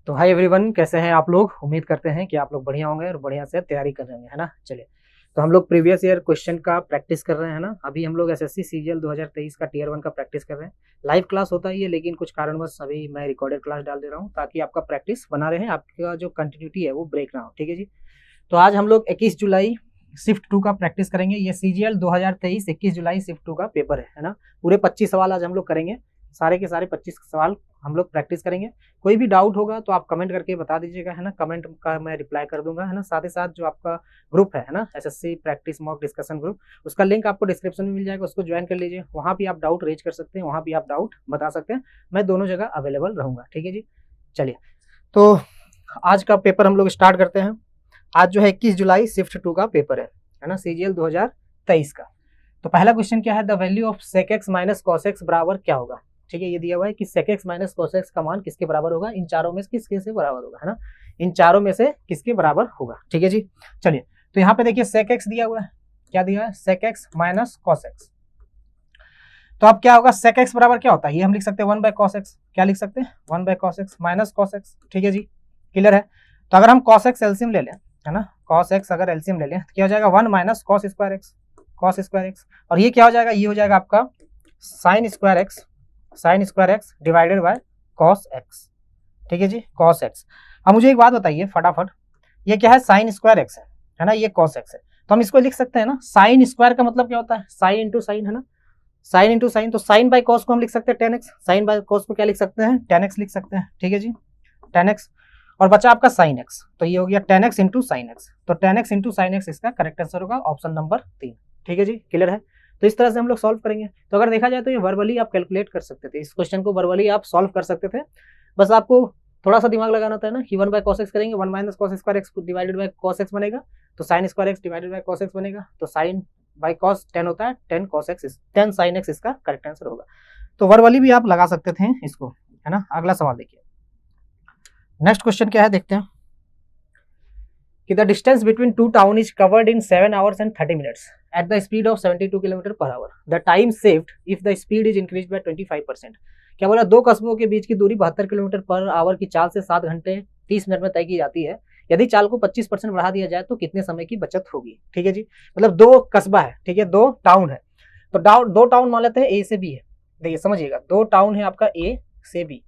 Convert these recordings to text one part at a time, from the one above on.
तो hi everyone, कैसे हैं आप लोग। उम्मीद करते हैं कि आप लोग बढ़िया होंगे और बढ़िया से तैयारी कर रहे होंगे, है ना। चलिए, तो हम लोग प्रीवियस ईयर क्वेश्चन का प्रैक्टिस कर रहे हैं ना। अभी हम लोग एसएससी सीजीएल 2023 का टीयर 1 का प्रैक्टिस कर रहे हैं। लाइव क्लास होता ही है, लेकिन कुछ कारणवश अभी मैं रिकॉर्डेड क्लास डाल दे रहा हूँ ताकि आपका प्रैक्टिस बना रहे, आपका जो कंटिन्यूटी है वो ब्रेक ना हो। ठीक है जी। तो आज हम लोग 21 जुलाई शिफ्ट 2 का प्रैक्टिस करेंगे। ये सीजीएल 2023 21 जुलाई शिफ्ट 2 का पेपर है ना। पूरे 25 सवाल आज हम लोग करेंगे, सारे के सारे 25 सवाल हम लोग प्रैक्टिस करेंगे। कोई भी डाउट होगा तो आप कमेंट करके बता दीजिएगा, है ना। कमेंट का मैं रिप्लाई कर दूंगा, है ना। साथ ही साथ जो आपका ग्रुप है ना, SSC practice mock discussion group, उसका लिंक आपको डिस्क्रिप्शन में मिल जाएगा, उसको ज्वाइन कर लीजिए। वहाँ भी आप डाउट रेज कर सकते हैं, वहाँ भी आप डाउट बता सकते हैं। मैं दोनों जगह अवेलेबल रहूंगा। ठीक है जी। चलिए, तो आज का पेपर हम लोग स्टार्ट करते हैं। आज जो है 21 जुलाई शिफ्ट 2 का पेपर है ना, सीजीएल 2023 का। तो पहला क्वेश्चन क्या है, the value of sec x minus cos x बराबर क्या होगा। ठीक है, ये दिया हुआ है कि sec x minus cos x का मान किसके बराबर होगा, इन चारों में से किसके से बराबर होगा, है ना। इन चारों में से किसके बराबर होगा। ठीक है जी। चलिए, तो यहाँ पे देखिए सेक एक्स दिया हुआ है। क्या दिया है, sec x minus cos x. तो अब क्या होगा, सेक एक्स बराबर क्या होता है, ये हम लिख सकते हैं 1 बाय कॉस एक्स। क्या लिख सकते हैं, 1 by cos x minus cos x. ठीक है जी, क्लियर है। तो अगर हम कॉस एक्स एलसीएम ले लें, है ना, कॉस एक्स अगर एलसीएम ले लें तो क्या हो जाएगा, 1 minus cos square x, cos square x. और ये क्या हो जाएगा, ये हो जाएगा आपका sine square x divided by cos x. ठीक है जी, कॉस एक्स। अब मुझे एक बात बताइए फटाफट, ये क्या है, साइन स्क्वायर एक्स है ना, ये कॉस एक्स है। तो हम इसको लिख सकते हैं ना, साइन स्क्वायर का मतलब क्या होता है, साइन इंटू साइन, है ना, साइन इंटू साइन। तो साइन बाय कॉस को हम लिख सकते हैं tan x, sine by cos को क्या लिख सकते हैं, टेन एक्स लिख सकते हैं। ठीक है जी, टेन एक्स। और बचा आपका साइन एक्स, तो ये हो गया ten x into sine x. तो ten x into sine x इसका करेक्ट आंसर होगा ऑप्शन नंबर 3। ठीक है जी, क्लियर है। तो इस तरह से हम लोग सॉल्व करेंगे। तो अगर देखा जाए तो ये वर्बली आप कैलकुलेट कर सकते थे, इस क्वेश्चन को वर्बली आप सॉल्व कर सकते थे। बस आपको थोड़ा सा दिमाग लगाना था ना कि 1 बाय कॉस एक्स करेंगे, 1 minus cos square x divided by cos x बनेगा, तो sine square x divided by cos x बनेगा। तो साइन बाय कॉस 10 होता है, 10 कॉस एक्स 10 साइन एक्स इसका करेक्ट आंसर होगा। तो वर्बली भी आप लगा सकते थे इसको, है ना। अगला सवाल देखिए, नेक्स्ट क्वेश्चन क्या है देखते हैं कि the distance between two town is covered in 7 hours and 30 minutes at the speed of 72 km/h. The time saved if the speed is increased by 25%. क्या बोला, दो कस्बों के बीच की दूरी 72 किलोमीटर/आवर की चाल से 7 घंटे 30 मिनट में तय की जाती है। यदि चाल को 25% बढ़ा दिया जाए तो कितने समय की बचत होगी। ठीक है जी, मतलब दो कस्बा है, ठीक है, दो टाउन है। तो दो टाउन मान लेते हैं ए से बी है। देखिए समझिएगा, दो टाउन है आपका ए से बी,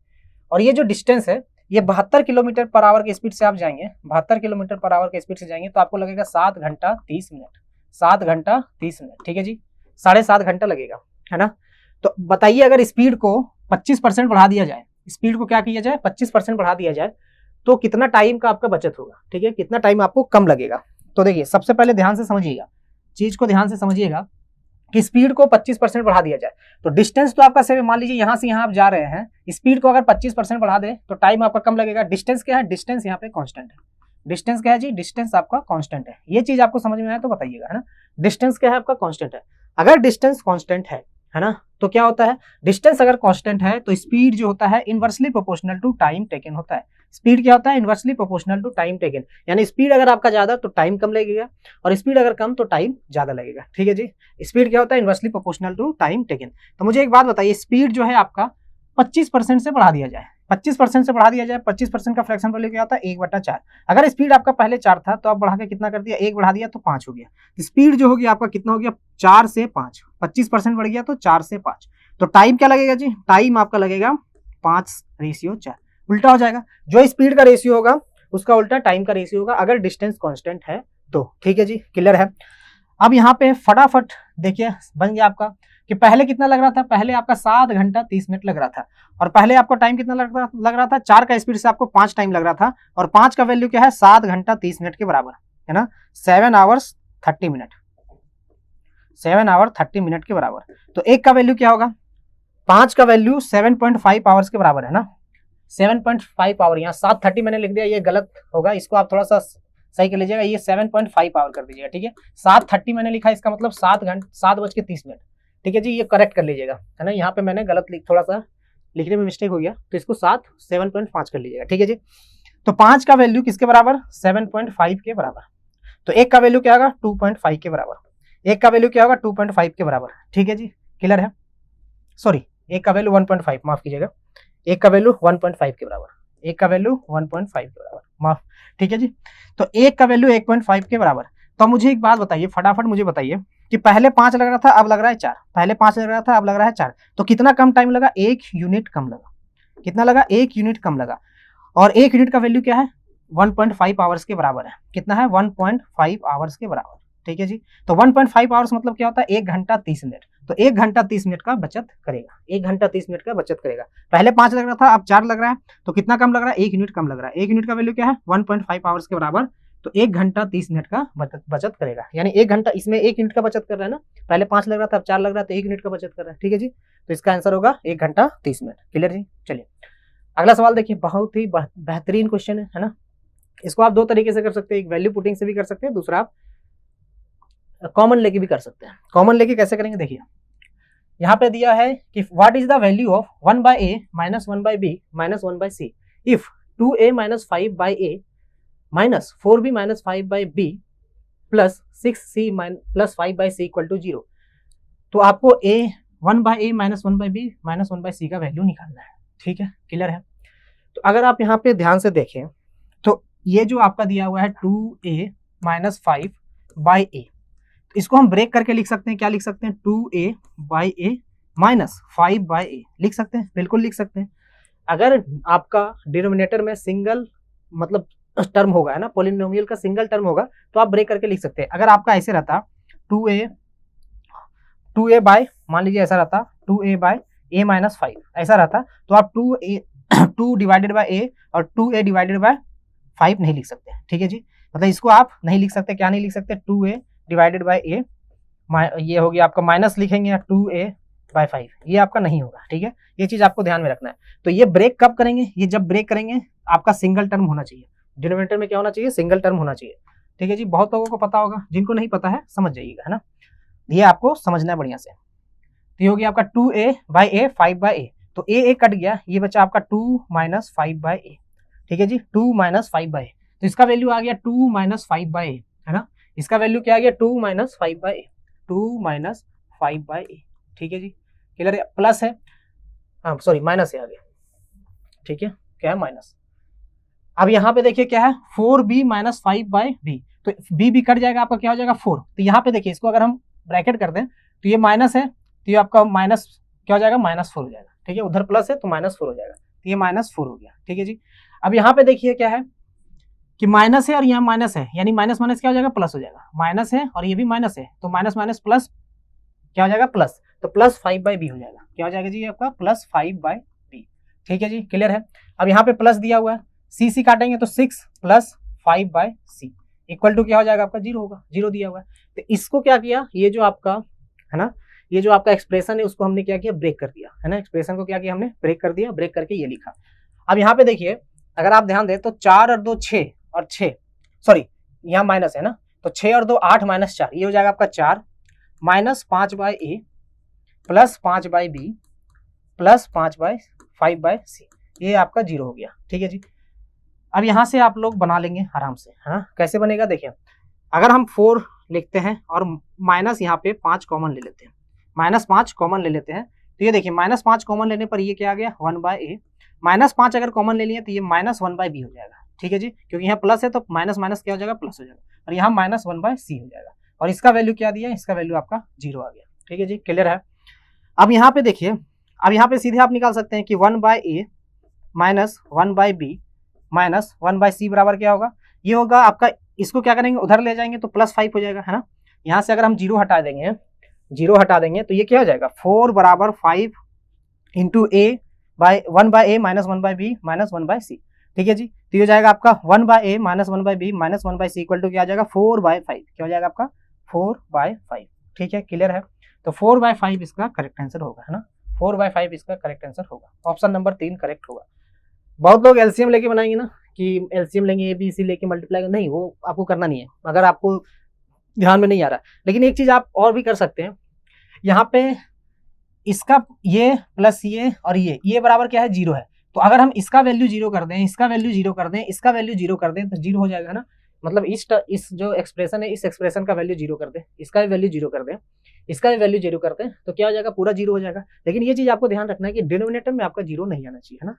और ये जो डिस्टेंस है ये 72 किलोमीटर/आवर की स्पीड से आप जाएंगे, 72 किलोमीटर/आवर की स्पीड से जाएंगे तो आपको लगेगा 7 घंटा 30 मिनट, 7 घंटा 30 मिनट। ठीक है जी, 7.5 घंटा लगेगा, है ना। तो बताइए अगर स्पीड को 25% बढ़ा दिया जाए, स्पीड को क्या किया जाए, 25% बढ़ा दिया जाए तो कितना टाइम का आपका बचत होगा। ठीक है, कितना टाइम आपको कम लगेगा। तो देखिए सबसे पहले ध्यान से समझिएगा, चीज को ध्यान से समझिएगा कि स्पीड को 25% बढ़ा दिया जाए तो डिस्टेंस तो आपका सेम, मान लीजिए यहां से यहां आप जा रहे हैं, स्पीड को अगर 25% बढ़ा दे तो टाइम आपका कम लगेगा। डिस्टेंस क्या है, डिस्टेंस यहाँ पे कांस्टेंट है। डिस्टेंस क्या है जी, डिस्टेंस आपका कांस्टेंट है। ये चीज आपको समझ में आया तो बताइएगा, है ना। डिस्टेंस क्या है आपका, कांस्टेंट है। अगर डिस्टेंस कांस्टेंट है ना, तो क्या होता है, डिस्टेंस अगर कांस्टेंट है तो स्पीड जो होता है inversely proportional to time taken होता है। स्पीड क्या होता है, inversely proportional to time taken, यानी स्पीड अगर आपका ज्यादा तो टाइम कम लगेगा, और स्पीड अगर कम तो टाइम ज्यादा लगेगा। ठीक है जी, स्पीड क्या होता है, inversely proportional to time taken. तो मुझे एक बात बताइए, स्पीड जो है आपका 25% से बढ़ा दिया जाए, 25% से बढ़ा दिया जाए, 25% का फ्रैक्शन वैल्यू क्या होता है, 1/4। अगर स्पीड आपका पहले 4 था तो आप बढ़ा के कितना कर दिया, 1 बढ़ा दिया तो 5 हो गया। तो स्पीड जो होगी आपका कितना हो गया, 4 से 5, 25% बढ़ गया तो 4 से 5। तो टाइम क्या लगेगा जी, टाइम आपका लगेगा 5:4, उल्टा हो जाएगा। जो स्पीड का रेशियो होगा उसका उल्टा टाइम का रेशियो होगा, अगर डिस्टेंस कांस्टेंट है तो। ठीक है जी, क्लियर है। अब यहाँ पे फटाफट देखिए बन गया आपका कि पहले कितना लग रहा था, पहले आपका 7 घंटा 30 मिनट लग रहा था, और पहले आपको टाइम कितना लग रहा था, 4 का स्पीड से आपको 5 टाइम लग रहा था, और 5 का वैल्यू क्या है, 7 घंटा 30 मिनट के बराबर, है ना, 7 hours 30 मिनट, 7 hour 30 मिनट के बराबर। तो एक का वैल्यू क्या होगा, 5 का वैल्यू 7.5 आवर्स के बराबर है ना, 7.5 आवर। यहाँ 7:30 मैंने लिख दिया, ये गलत होगा, इसको आप थोड़ा सा सही कर लीजिएगा, ये 7.5 आवर कर दीजिएगा। ठीक है, 7:30 मैंने लिखा, इसका मतलब 7:30। ठीक है जी, ये करेक्ट कर लीजिएगा, है ना। यहाँ पे मैंने गलत थोड़ा सा लिखने में मिस्टेक हो गया, तो इसको 7.5 कर लीजिएगा। ठीक है जी, तो 5 का वैल्यू किसके बराबर, 7.5 के बराबर। तो एक का वैल्यू क्या होगा, 2.5 के बराबर, एक का वैल्यू क्या होगा, 2.5 के बराबर। ठीक है जी, क्लियर है। सॉरी, एक का वैल्यू 1.5, माफ कीजिएगा, एक का वैल्यू 1.5 के बराबर, एक का वैल्यू 1.5 के बराबर, माफ, ठीक है जी। तो एक का वैल्यू 1.5 के बराबर। तो मुझे एक बात बताइए, फटाफट मुझे बताइए कि पहले 5 लग रहा था, अब लग रहा है 4, पहले 5 लग रहा था, अब लग रहा है 4, तो कितना कम टाइम लगा? 1 यूनिट कम लगा। कितना लगा? 1 यूनिट कम लगा। और 1 यूनिट का वैल्यू क्या है? 1.5 आवर्स के बराबर है। कितना है? 1.5 आवर्स के बराबर, ठीक है जी। तो 1.5 आवर्स मतलब क्या होता है? 1 घंटा 30 मिनट। तो 1 घंटा 30 मिनट का बचत करेगा, 1 घंटा 30 मिनट का बचत करेगा। पहले 5 लग रहा था, अब 4 लग रहा है, तो कितना कम लग रहा है? 1 यूनिट कम लग रहा है। 1 यूनिट का वैल्यू क्या है? 1.5 आवर्स के बराबर। तो 1 घंटा 30 मिनट का बचत करेगा, यानी 1 घंटा, इसमें 1 यूनिट का बचत कर रहा है ना, पहले 5 लग रहा था, अब 4 लग रहा है, तो 1 यूनिट का बचत कर रहा है, ठीक है जी। तो इसका आंसर होगा 1 घंटा 30 मिनट। क्लियर जी। चलिए अगला सवाल देखिए, बहुत ही बेहतरीन क्वेश्चन है ना। इसको आप दो तरीके से कर सकते हैं, एक वैल्यू पुटिंग से भी कर सकते हैं, दूसरा आप कॉमन लेके भी कर सकते हैं। कॉमन लेके कैसे करेंगे? देखिए यहाँ पे दिया है कि what is the value of 1/a minus 1/b minus 1/c if 2a minus 5/a minus 4b minus 5/b plus 6c plus 5/c equal to 0। तो आपको 1/a minus 1/b minus 1/c का वैल्यू निकालना है, ठीक है। क्लियर है। तो अगर आप यहाँ पे ध्यान से देखें तो ये जो आपका दिया हुआ है 2a माइनस 5/a, तो इसको हम ब्रेक करके लिख सकते हैं। क्या लिख सकते हैं? 2a/a माइनस 5/a लिख सकते हैं, बिल्कुल लिख सकते हैं। अगर आपका डिनोमिनेटर में सिंगल मतलब टर्म होगा, है ना, पॉलिनोमियल का सिंगल टर्म होगा, तो आप ब्रेक करके लिख सकते हैं। अगर आपका ऐसे रहता 2a बाय, मान लीजिए ऐसा रहता 2a बाय a माइनस 5 ऐसा रहता, तो आप 2 डिवाइडेड बाय a और 2a डिवाइडेड बाय 5 नहीं लिख सकते, ठीक है जी। मतलब इसको आप नहीं लिख सकते। क्या नहीं लिख सकते? 2a डिवाइडेड बाय a, ये हो गया आपका, माइनस लिखेंगे 2a बाय 5, ये आपका नहीं होगा, ठीक है। ये चीज आपको ध्यान में रखना है। तो ये ब्रेक कब करेंगे? ये जब ब्रेक करेंगे आपका सिंगल टर्म होना चाहिए, डिनोमिनेटर में क्या होना चाहिए? सिंगल टर्म होना चाहिए, ठीक है जी। बहुत लोगों को पता होगा, जिनको नहीं पता है समझ जाइएगा, है ना, ये आपको समझना है बढ़िया से। तो ये हो गया आपका 2a बाय a 5/a, तो a कट गया, ये बचा आपका 2 माइनस 5/a, ठीक है जी। 2 माइनस 5/a, तो इसका वैल्यू आ गया 2 माइनस 5/a, है ना। इसका वैल्यू क्या आ गया? 2 माइनस 5/a, 2 माइनस 5/a, ठीक है जी। क्लियर है। प्लस है, हाँ सॉरी माइनस है आगे, ठीक है। क्या है? माइनस। अब यहाँ पे देखिए क्या है? 4b माइनस 5/b, तो b भी कट जाएगा, आपका क्या हो जाएगा? 4। तो यहाँ पे देखिए, इसको अगर हम ब्रैकेट कर दें तो ये माइनस है, तो ये आपका माइनस क्या हो जाएगा? -4 हो जाएगा, ठीक है। उधर प्लस है तो -4 हो जाएगा, तो ये -4 हो गया, ठीक है जी। अब यहाँ पे देखिए क्या है कि माइनस है और यहाँ माइनस है, यानी माइनस माइनस क्या हो जाएगा? प्लस हो जाएगा। माइनस है और ये भी माइनस है, तो माइनस माइनस प्लस क्या हो जाएगा? प्लस, तो प्लस 5/b हो जाएगा। क्या हो जाएगा जी? आपका प्लस 5/b, ठीक है जी। क्लियर है। अब यहाँ पे प्लस दिया हुआ है, सी काटेंगे तो 6 प्लस 5/c इक्वल टू क्या हो जाएगा? आपका 0 होगा, 0 दिया हुआ है। तो इसको क्या किया? ये जो आपका है ना, ये जो आपका एक्सप्रेशन है उसको हमने क्या किया? ब्रेक कर दिया, है ना। एक्सप्रेशन को क्या किया हमने? ब्रेक कर दिया। ब्रेक करके ये लिखा। अब यहाँ पे देखिए, अगर आप ध्यान दें तो 4 और 2 6 और 6, सॉरी यहाँ माइनस है ना, तो 6 और 2 8 माइनस 4, ये हो जाएगा आपका 4 minus 5/a plus 5/b plus 5/5/c, ये आपका 0 हो गया, ठीक है जी। अब यहाँ से आप लोग बना लेंगे आराम से, है ना। कैसे बनेगा? देखिए, अगर हम 4 लिखते हैं और माइनस यहाँ पे 5 कॉमन ले लेते हैं, -5 कॉमन ले लेते हैं, तो ये देखिए -5 कॉमन लेने पर ये क्या आ गया? 1/a, -5 अगर कॉमन ले लिए तो ये -1/b हो जाएगा, ठीक है जी। क्योंकि यहाँ प्लस है तो माइनस माइनस क्या हो जाएगा? प्लस हो जाएगा, और यहाँ -1/c हो जाएगा। और इसका वैल्यू क्या दिया? इसका वैल्यू आपका 0 आ गया, ठीक है जी। क्लियर है। अब यहाँ पे देखिए, अब यहाँ पे सीधे आप निकाल सकते हैं कि 1/a minus 1/b minus 1/c बराबर क्या होगा? ये होगा आपका, इसको क्या करेंगे? उधर ले जाएंगे तो +5 हो जाएगा, है ना। यहाँ से अगर हम 0 हटा देंगे, 0 हटा देंगे तो ये क्या हो जाएगा? 4 बराबर 5 into a by 1/a minus 1/b minus 1/c, ठीक है जी। तो ये हो जाएगा आपका 1/a minus 1/b minus 1/c equal to क्या आ जाएगा? 4/5। क्या हो जाएगा आपका? 4/5, ठीक है। क्लियर है। तो 4/5 इसका करेक्ट आंसर होगा, है ना। 4/5 इसका करेक्ट आंसर होगा। ऑप्शन नंबर 3 करेक्ट होगा। बहुत लोग एलसीएम लेके बनाएंगे ना, कि एलसीएम लेंगे, ABC लेके मल्टीप्लाई, नहीं, वो आपको करना नहीं है अगर आपको ध्यान में नहीं आ रहा। लेकिन एक चीज आप और भी कर सकते हैं, यहाँ पे इसका ये प्लस ये और ये बराबर क्या है? 0 है। तो अगर हम इसका वैल्यू 0 कर दें, इसका वैल्यू 0 कर दें, इसका वैल्यू 0 कर दें, तो 0 हो जाएगा ना। मतलब इस जो एक्सप्रेशन है, इस एक्सप्रेशन का वैल्यू 0 कर दें, इसका वैल्यू 0 कर दें, इसका भी वैल्यू जीरो करते हैं तो क्या हो जाएगा, पूरा जीरो हो जाएगा। लेकिन ये चीज आपको ध्यान रखना है कि डिनोमिनेटर में आपका जीरो नहीं आना चाहिए, है ना।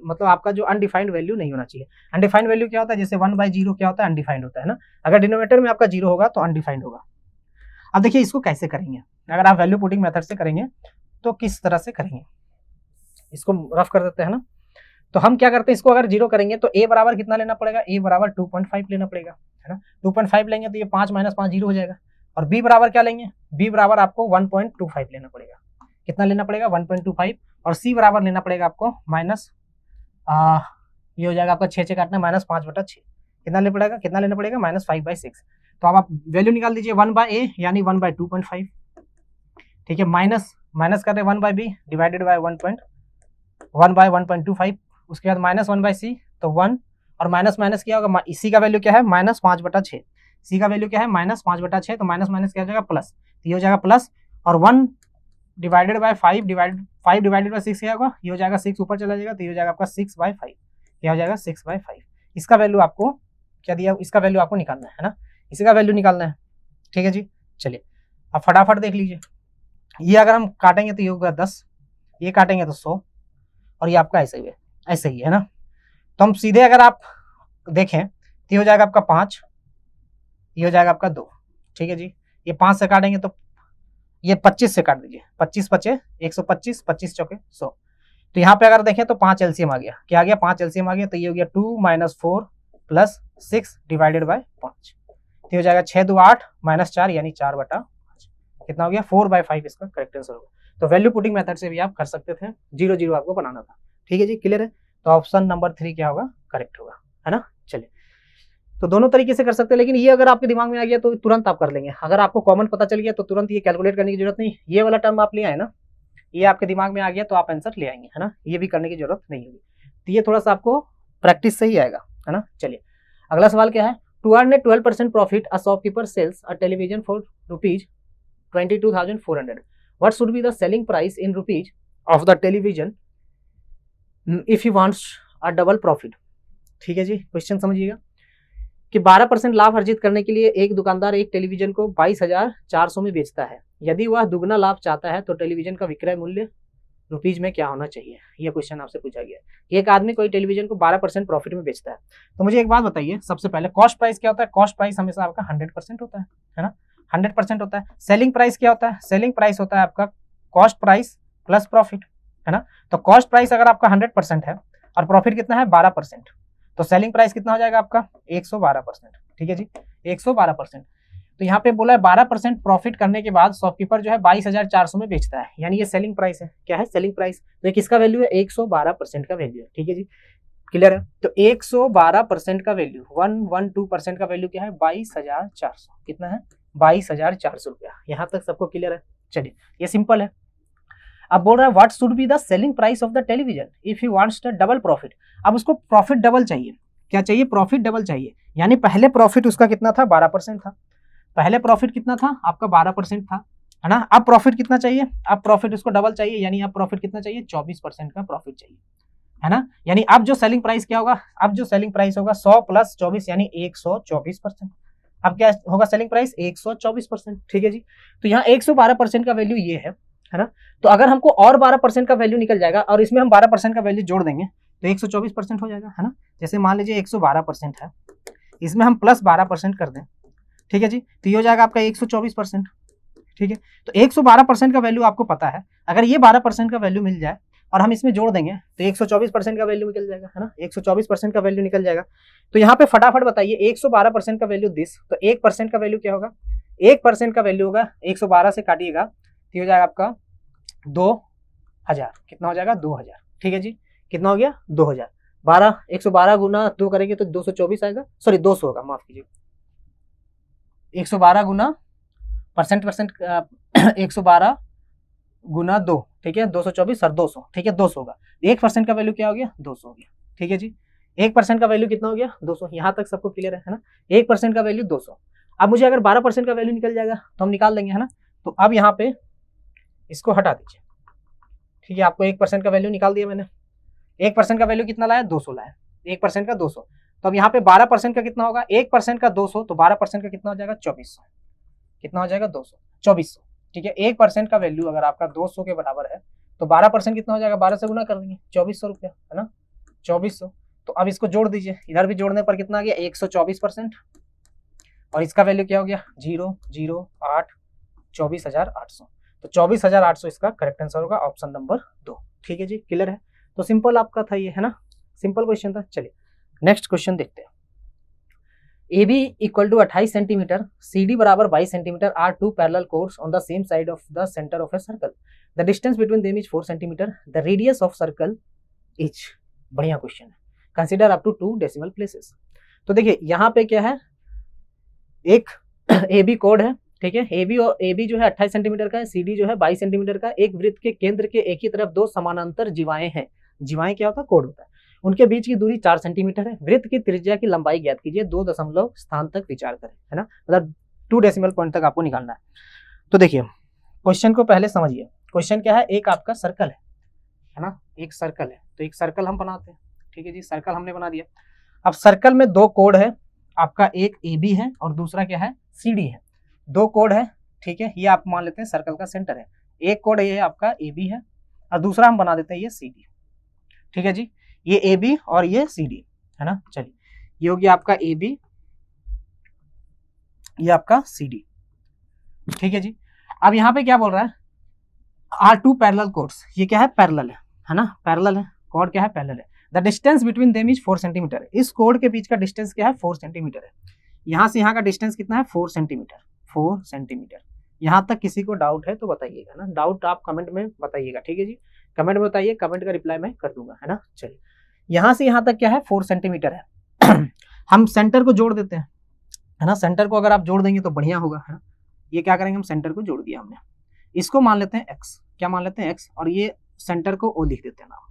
मतलब आपका जो अनडिफाइंड वैल्यू नहीं होना चाहिए। अनडिफाइंड वैल्यू क्या होता है, जैसे 1/0 क्या होता है, अनडिफाइंड होता है ना। अगर डिनोमिनेटर में आपका जीरो होगा तो अनडिफाइंड होगा। अब देखिए इसको कैसे करेंगे, अगर आप वैल्यू पुटिंग मेथड से करेंगे तो किस तरह से करेंगे, इसको रफ कर देते हैं ना। तो हम क्या करते हैं, इसको अगर जीरो करेंगे तो a बराबर कितना लेना पड़ेगा, a बराबर 2.5 लेना पड़ेगा, है ना। 2.5 लेंगे तो ये 5 - 5 जीरो हो जाएगा। और b बराबर क्या लेंगे, b बराबर आपको 1.25 लेना पड़ेगा। कितना लेना पड़ेगा, 1.25। और c बराबर लेना पड़ेगा आपको माइनस, ये हो जाएगा आपका 6 काटना -5/6। कितना लेना पड़ेगा, -5/6। तो अब आप वैल्यू निकाल दीजिए 1/a यानी 1/2.5, ठीक है। माइनस कर रहे 1/b डिवाइडेड बाय 1/1.25। उसके बाद -1/c तो 1, और माइनस माइनस क्या होगा, इसी का वैल्यू क्या है, -5/6। सी का वैल्यू क्या है, -5/6। तो माइनस माइनस क्या हो जाएगा, प्लस। तो ये हो जाएगा प्लस, और 1 डिवाइडेड बाय 5 डिवाइडेड बाय 6 क्या होगा, ये हो जाएगा 6 ऊपर चला जाएगा तो ये हो जाएगा आपका 6/5। क्या हो जाएगा, 6/5। इसका वैल्यू आपको क्या दिया, इसका वैल्यू आपको निकालना है ना, इसी का वैल्यू निकालना है, ठीक है जी। चलिए अब फटाफट देख लीजिए, ये अगर हम काटेंगे तो ये होगा 10, ये काटेंगे तो 100, और ये आपका ऐसे ही है ना। तो हम सीधे अगर आप देखें तो ये हो जाएगा आपका 5, ये हो जाएगा आपका 2, ठीक है जी। ये 5 से काटेंगे तो ये 25 से काट दीजिए, 25 5 125, 25 चौके 100। तो यहाँ पे अगर देखें तो 5 एलसीएम आ गया, क्या आ गया, 5 एलसीएम आ गया। तो ये हो गया 2 - 4 + 6 डिवाइडेड बाय 5। तो ये हो जाएगा 6 2 8 -4 यानी 4/5। कितना हो गया, 4/5 इसका करेक्ट आंसर होगा। तो वैल्यू पुटिंग मेथड से भी आप कर सकते थे, 0 0 आपको बनाना था, ठीक है जी, क्लियर है। तो ऑप्शन नंबर 3 क्या होगा, करेक्ट होगा, है ना। चलिए तो दोनों तरीके से कर सकते हैं, लेकिन ये अगर आपके दिमाग में आ गया तो तुरंत आप कर लेंगे। अगर आपको कॉमन पता चल गया तो तुरंत ये कैलकुलेट करने की जरूरत नहीं, ये वाला टर्म आप ले आए ना, ये आपके दिमाग में आ गया तो आप आंसर ले आएंगे, है ना। ये भी करने की जरूरत नहीं होगी, तो ये थोड़ा सा आपको प्रैक्टिस से ही आएगा, है ना। चलिए अगला सवाल क्या है, to earn a 12% profit a shopkeeper sells a television for ₹22,400. What should be the selling price in rupees of the television if he wants a double profit? ठीक है जी, क्वेश्चन समझिएगा कि 12% लाभ अर्जित करने के लिए एक दुकानदार एक टेलीविजन को 22,400 में बेचता है। यदि वह दुगना लाभ चाहता है तो टेलीविजन का विक्रय मूल्य रुपीज में क्या होना चाहिए, यह क्वेश्चन आपसे पूछा गया है। एक आदमी कोई टेलीविजन को 12% प्रॉफिट में बेचता है, तो मुझे एक बात बताइए, सबसे पहले कॉस्ट प्राइस क्या होता है, कॉस्ट प्राइस हमेशा आपका 100% होता है ना, 100% होता है। सेलिंग प्राइस क्या होता है, सेलिंग प्राइस होता है आपका कॉस्ट प्राइस प्लस प्रॉफिट, है ना। तो कॉस्ट प्राइस अगर आपका 100% है और प्रॉफिट कितना है 12%, तो सेलिंग प्राइस कितना हो जाएगा आपका 112%, ठीक है जी, 112%। तो यहाँ पे बोला है 12% प्रॉफिट करने के बाद शॉपकीपर जो है 22,400 में बेचता है, यानी ये सेलिंग प्राइस है। क्या है, सेलिंग प्राइस। तो किसका वैल्यू है, 112% का वैल्यू है, ठीक है जी, क्लियर है। तो 112% का वैल्यू, 112% का वैल्यू क्या है, 22,400। कितना है, 22,400 रुपया। यहाँ तक सबको क्लियर है। चलिए ये सिंपल है। अब बोल रहा है what should be the selling price of the television if he wants the double profit. अब उसको प्रॉफिट डबल चाहिए, क्या चाहिए, प्रॉफिट डबल चाहिए। यानी पहले प्रॉफिट उसका कितना था, 12% था। पहले प्रॉफिट कितना था आपका, 12% था, है ना। अब प्रॉफिट कितना चाहिए, अब प्रॉफिट उसको डबल चाहिए, यानी अब प्रॉफिट कितना चाहिए, 24% का प्रॉफिट चाहिए, है ना। यानी अब जो सेलिंग प्राइस क्या होगा, अब जो सेलिंग प्राइस होगा 100 + 24 यानी 124%। अब क्या होगा सेलिंग प्राइस, 124%, ठीक है जी। तो यहाँ 112% का वैल्यू ये है ना। तो अगर हमको और 12% का वैल्यू निकल जाएगा और इसमें हम 12% का वैल्यू जोड़ देंगे तो 124% हो जाएगा, है ना। जैसे मान लीजिए 112% है, इसमें हम प्लस 12% कर दें, ठीक है जी, तो ये हो जाएगा आपका 124%, ठीक है। तो 112% का वैल्यू आपको पता है, अगर ये 12% का वैल्यू मिल जाए और हम इसमें जोड़ देंगे तो 124% का वैल्यू निकल जाएगा, है ना, 124% का वैल्यू निकल जाएगा। तो यहाँ पे फटाफट बताइए 112% का वैल्यू दिस, तो 1% का वैल्यू क्या होगा, 1% का वैल्यू होगा 112 से काटिएगा तो हो जाएगा आपका 2000। कितना हो जाएगा, 2000, ठीक है जी। कितना हो गया, 2000। 112 गुना 2 करेंगे तो 224 आएगा, सॉरी 200 होगा, माफ कीजिए। 112 गुना परसेंट 112 गुना 2, ठीक है, 224 सर 200, ठीक है, 200 होगा। 1% का वैल्यू क्या हो गया, 200 हो गया, ठीक है जी। 1% का वैल्यू कितना हो गया, 200। यहाँ तक सबको क्लियर है ना। 1% का वैल्यू 200। अब मुझे अगर 12% का वैल्यू निकल जाएगा तो हम निकाल देंगे, है ना। तो अब यहाँ पे इसको हटा दीजिए, ठीक है, आपको 1% का वैल्यू निकाल दिया मैंने। 1% का वैल्यू कितना लाया, 200 लाया, 1% का 200। तो अब यहाँ पे 12% का कितना होगा, 1% का 200, तो 12% का कितना हो जाएगा, 2400। कितना हो जाएगा, 200, 2400, ठीक है, 1% का वैल्यू अगर आपका 200 के बराबर है तो 12% कितना हो जाएगा, 12 से गुना कर देंगे, 2400 रुपया, है ना, 2400। तो अब इसको जोड़ दीजिए, इधर भी जोड़ने पर कितना आ गया, 124%, और इसका वैल्यू क्या हो गया, 008 24,800। तो 24,800 इसका करेक्ट आंसर होगा, ऑप्शन नंबर 2। ठीक है जी, क्लियर है। तो सिंपल आपका था ये, है ना, सिंपल क्वेश्चन था। चलिए नेक्स्ट क्वेश्चन देखते हैं। AB equal to 28 centimetre, CD बराबर 22 centimetre are two parallel chords on the same side of the centre of a circle. The distance between them is 4 centimetre. The radius of circle is, बढ़िया question है, consider up to 2 decimal places. तो देखिए यहाँ पे क्या है, एक AB code है, ठीक है, AB जो है 28 सेंटीमीटर का है, CD जो है 22 सेंटीमीटर का। एक वृत्त के केंद्र के एक ही तरफ दो समानांतर जीवाएं हैं। जीवाएं क्या होता है, कोड होता है। उनके बीच की दूरी 4 सेंटीमीटर है। वृत्त की त्रिज्या की लंबाई ज्ञात कीजिए, 2 दशमलव स्थान तक विचार करें, है ना, मतलब 2 डेसिमल पॉइंट तक आपको निकालना है। तो देखिए क्वेश्चन को पहले समझिए। क्वेश्चन क्या है, एक आपका सर्कल है ना, एक सर्कल है, तो एक सर्कल हम बनाते हैं। ठीक है जी, सर्कल हमने बना दिया। अब सर्कल में 2 कोड है आपका, एक AB है और दूसरा क्या है, CD है। 2 कोड है, ठीक है, ये आप मान लेते हैं सर्कल का सेंटर है। एक कोड ये आपका AB है और दूसरा हम बना देते हैं ये CD। ठीक है जी, ये AB और ये CD, है ना। चलिए ये हो गया आपका AB, ये आपका CD। ठीक है जी, अब यहाँ पे क्या बोल रहा है, R2 पैरेलल कोर्स, ये क्या है, पैरेलल है ना, पैरेलल है, कोड क्या है, पैरेलल है। The distance between them is 4 centimetre. इस कोड के बीच का डिस्टेंस क्या है, 4 सेंटीमीटर है। यहाँ से यहाँ का डिस्टेंस कितना है, 4 सेंटीमीटर, 4 सेंटीमीटर। यहाँ तक किसी को डाउट है तो बताइएगा ना, डाउट आप कमेंट में बताइएगा। ठीक है जी, कमेंट में बताइए, कमेंट का रिप्लाई मैं कर दूंगा, है ना। चलिए यहाँ से यहाँ तक क्या है, 4 सेंटीमीटर है। हम सेंटर को जोड़ देते हैं, है ना, सेंटर को अगर आप जोड़ देंगे तो बढ़िया होगा, है ना। ये क्या करेंगे, हम सेंटर को जोड़ दिया हमने, इसको मान लेते हैं x, क्या मान लेते हैं x, और ये सेंटर को O लिख देते हैं नाम।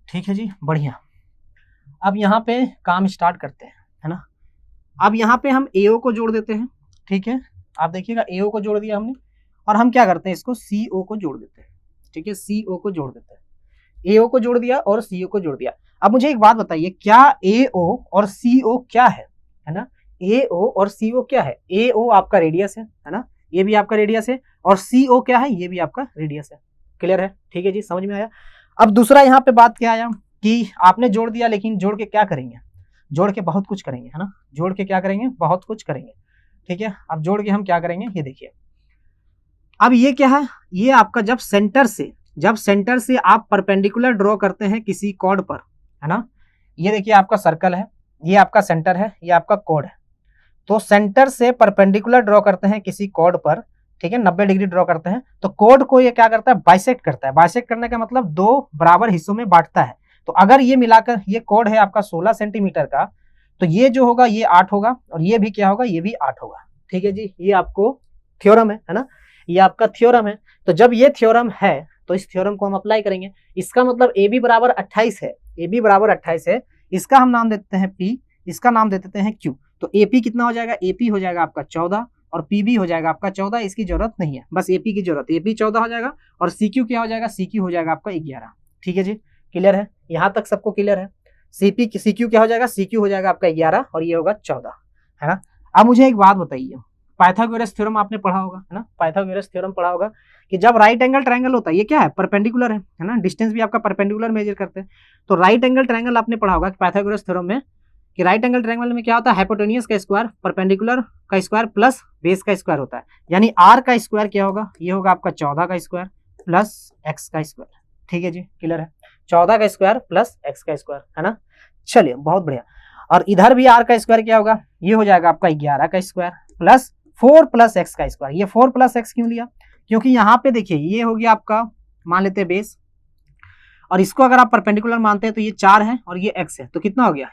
ठीक है जी, बढ़िया। अब यहाँ पे काम स्टार्ट करते हैं, है ना। अब यहाँ पे हम AO को जोड़ देते हैं, ठीक है, आप देखिएगा AO को जोड़ दिया हमने, और हम क्या करते हैं, इसको CO को जोड़ देते हैं। ठीक है, CO को जोड़ देते हैं, AO को जोड़ दिया और CO को जोड़ दिया। अब मुझे एक बात बताइए, क्या AO और CO क्या है ना, AO और CO क्या है, AO आपका रेडियस है ना, ये भी आपका रेडियस है, और CO क्या है, ये भी आपका रेडियस है। क्लियर है, ठीक है जी, समझ में आया। अब दूसरा यहाँ पे बात क्या आया कि आपने जोड़ दिया, लेकिन जोड़ के क्या करेंगे, जोड़ के बहुत कुछ करेंगे, है ना, जोड़ के क्या करेंगे, बहुत कुछ करेंगे। ठीक है, अब जोड़ के हम क्या करेंगे, ये देखिए। अब ये क्या है, ये आपका जब सेंटर से आप परपेंडिकुलर ड्रॉ करते हैं किसी कॉर्ड पर, है ना, ये देखिए आपका सर्कल है, ये आपका सेंटर है, ये आपका कॉर्ड है। तो सेंटर से परपेंडिकुलर ड्रॉ करते हैं किसी कॉर्ड पर, ठीक है, 90 डिग्री ड्रॉ करते हैं, तो कॉर्ड को ये क्या करता है, बाइसेक्ट करता है। बाइसेक्ट करने का मतलब 2 बराबर हिस्सों में बांटता है। तो अगर ये मिलाकर, ये कॉर्ड है आपका 16 सेंटीमीटर का, तो ये जो होगा ये 8 होगा, और ये भी क्या होगा, ये भी 8 होगा। ठीक है जी, ये आपको थ्योरम है ना, ये आपका थ्योरम है। तो जब ये थ्योरम है तो इस थ्योरम को हम अप्लाई करेंगे। इसका मतलब AB बराबर 28 है, AB बराबर 28 है, इसका हम नाम देते हैं P, इसका नाम दे देते हैं Q। तो AP कितना हो जाएगा, AP हो जाएगा आपका 14, और PB हो जाएगा आपका 14, इसकी जरूरत नहीं है, बस AP की जरूरत, AP 14 हो जाएगा, और CQ क्या हो जाएगा, CQ हो जाएगा आपका 11। ठीक है जी, क्लियर है, यहाँ तक सबको क्लियर है। CQ क्या हो जाएगा, CQ हो जाएगा आपका 11, और ये होगा 14, है ना। अब मुझे एक बात बताइए, पाइथागोरस थ्योरम आपने पढ़ा होगा, है ना, पाइथागोरस थ्योरम पढ़ा होगा कि जब राइट एंगल ट्रायंगल होता है, ये क्या है, परपेंडिकुलर है ना, डिस्टेंस भी आपका परपेंडिकुलर मेजर करते हैं। तो राइट एंगल ट्रायंगल आपने पढ़ा होगा कि पाइथागोरस थ्योरम में, कि राइट एंगल ट्रायंगल में क्या होता है, हाइपोटेन्यूस का स्क्वायर, परपेंडिकुलर का स्क्वायर प्लस बेस का स्क्वायर होता है। यानी R का स्क्वायर क्या होगा, ये होगा आपका 14 का स्क्वायर प्लस x का स्क्वायर। ठीक है जी, क्लियर है, 14 का स्क्वायर प्लस x का स्क्वायर, है ना। चलिए बहुत बढ़िया। और इधर भी R का स्क्वायर क्या होगा, ये हो जाएगा आपका 11 का स्क्वायर प्लस 4 प्लस x का स्क्वायर। ये 4 प्लस x क्यों लिया, क्योंकि यहाँ पे देखिए ये हो गया आपका, मान लेते हैं बेस, और इसको अगर आप परपेंडिकुलर मानते हैं तो ये 4 है और ये x है, तो कितना हो गया,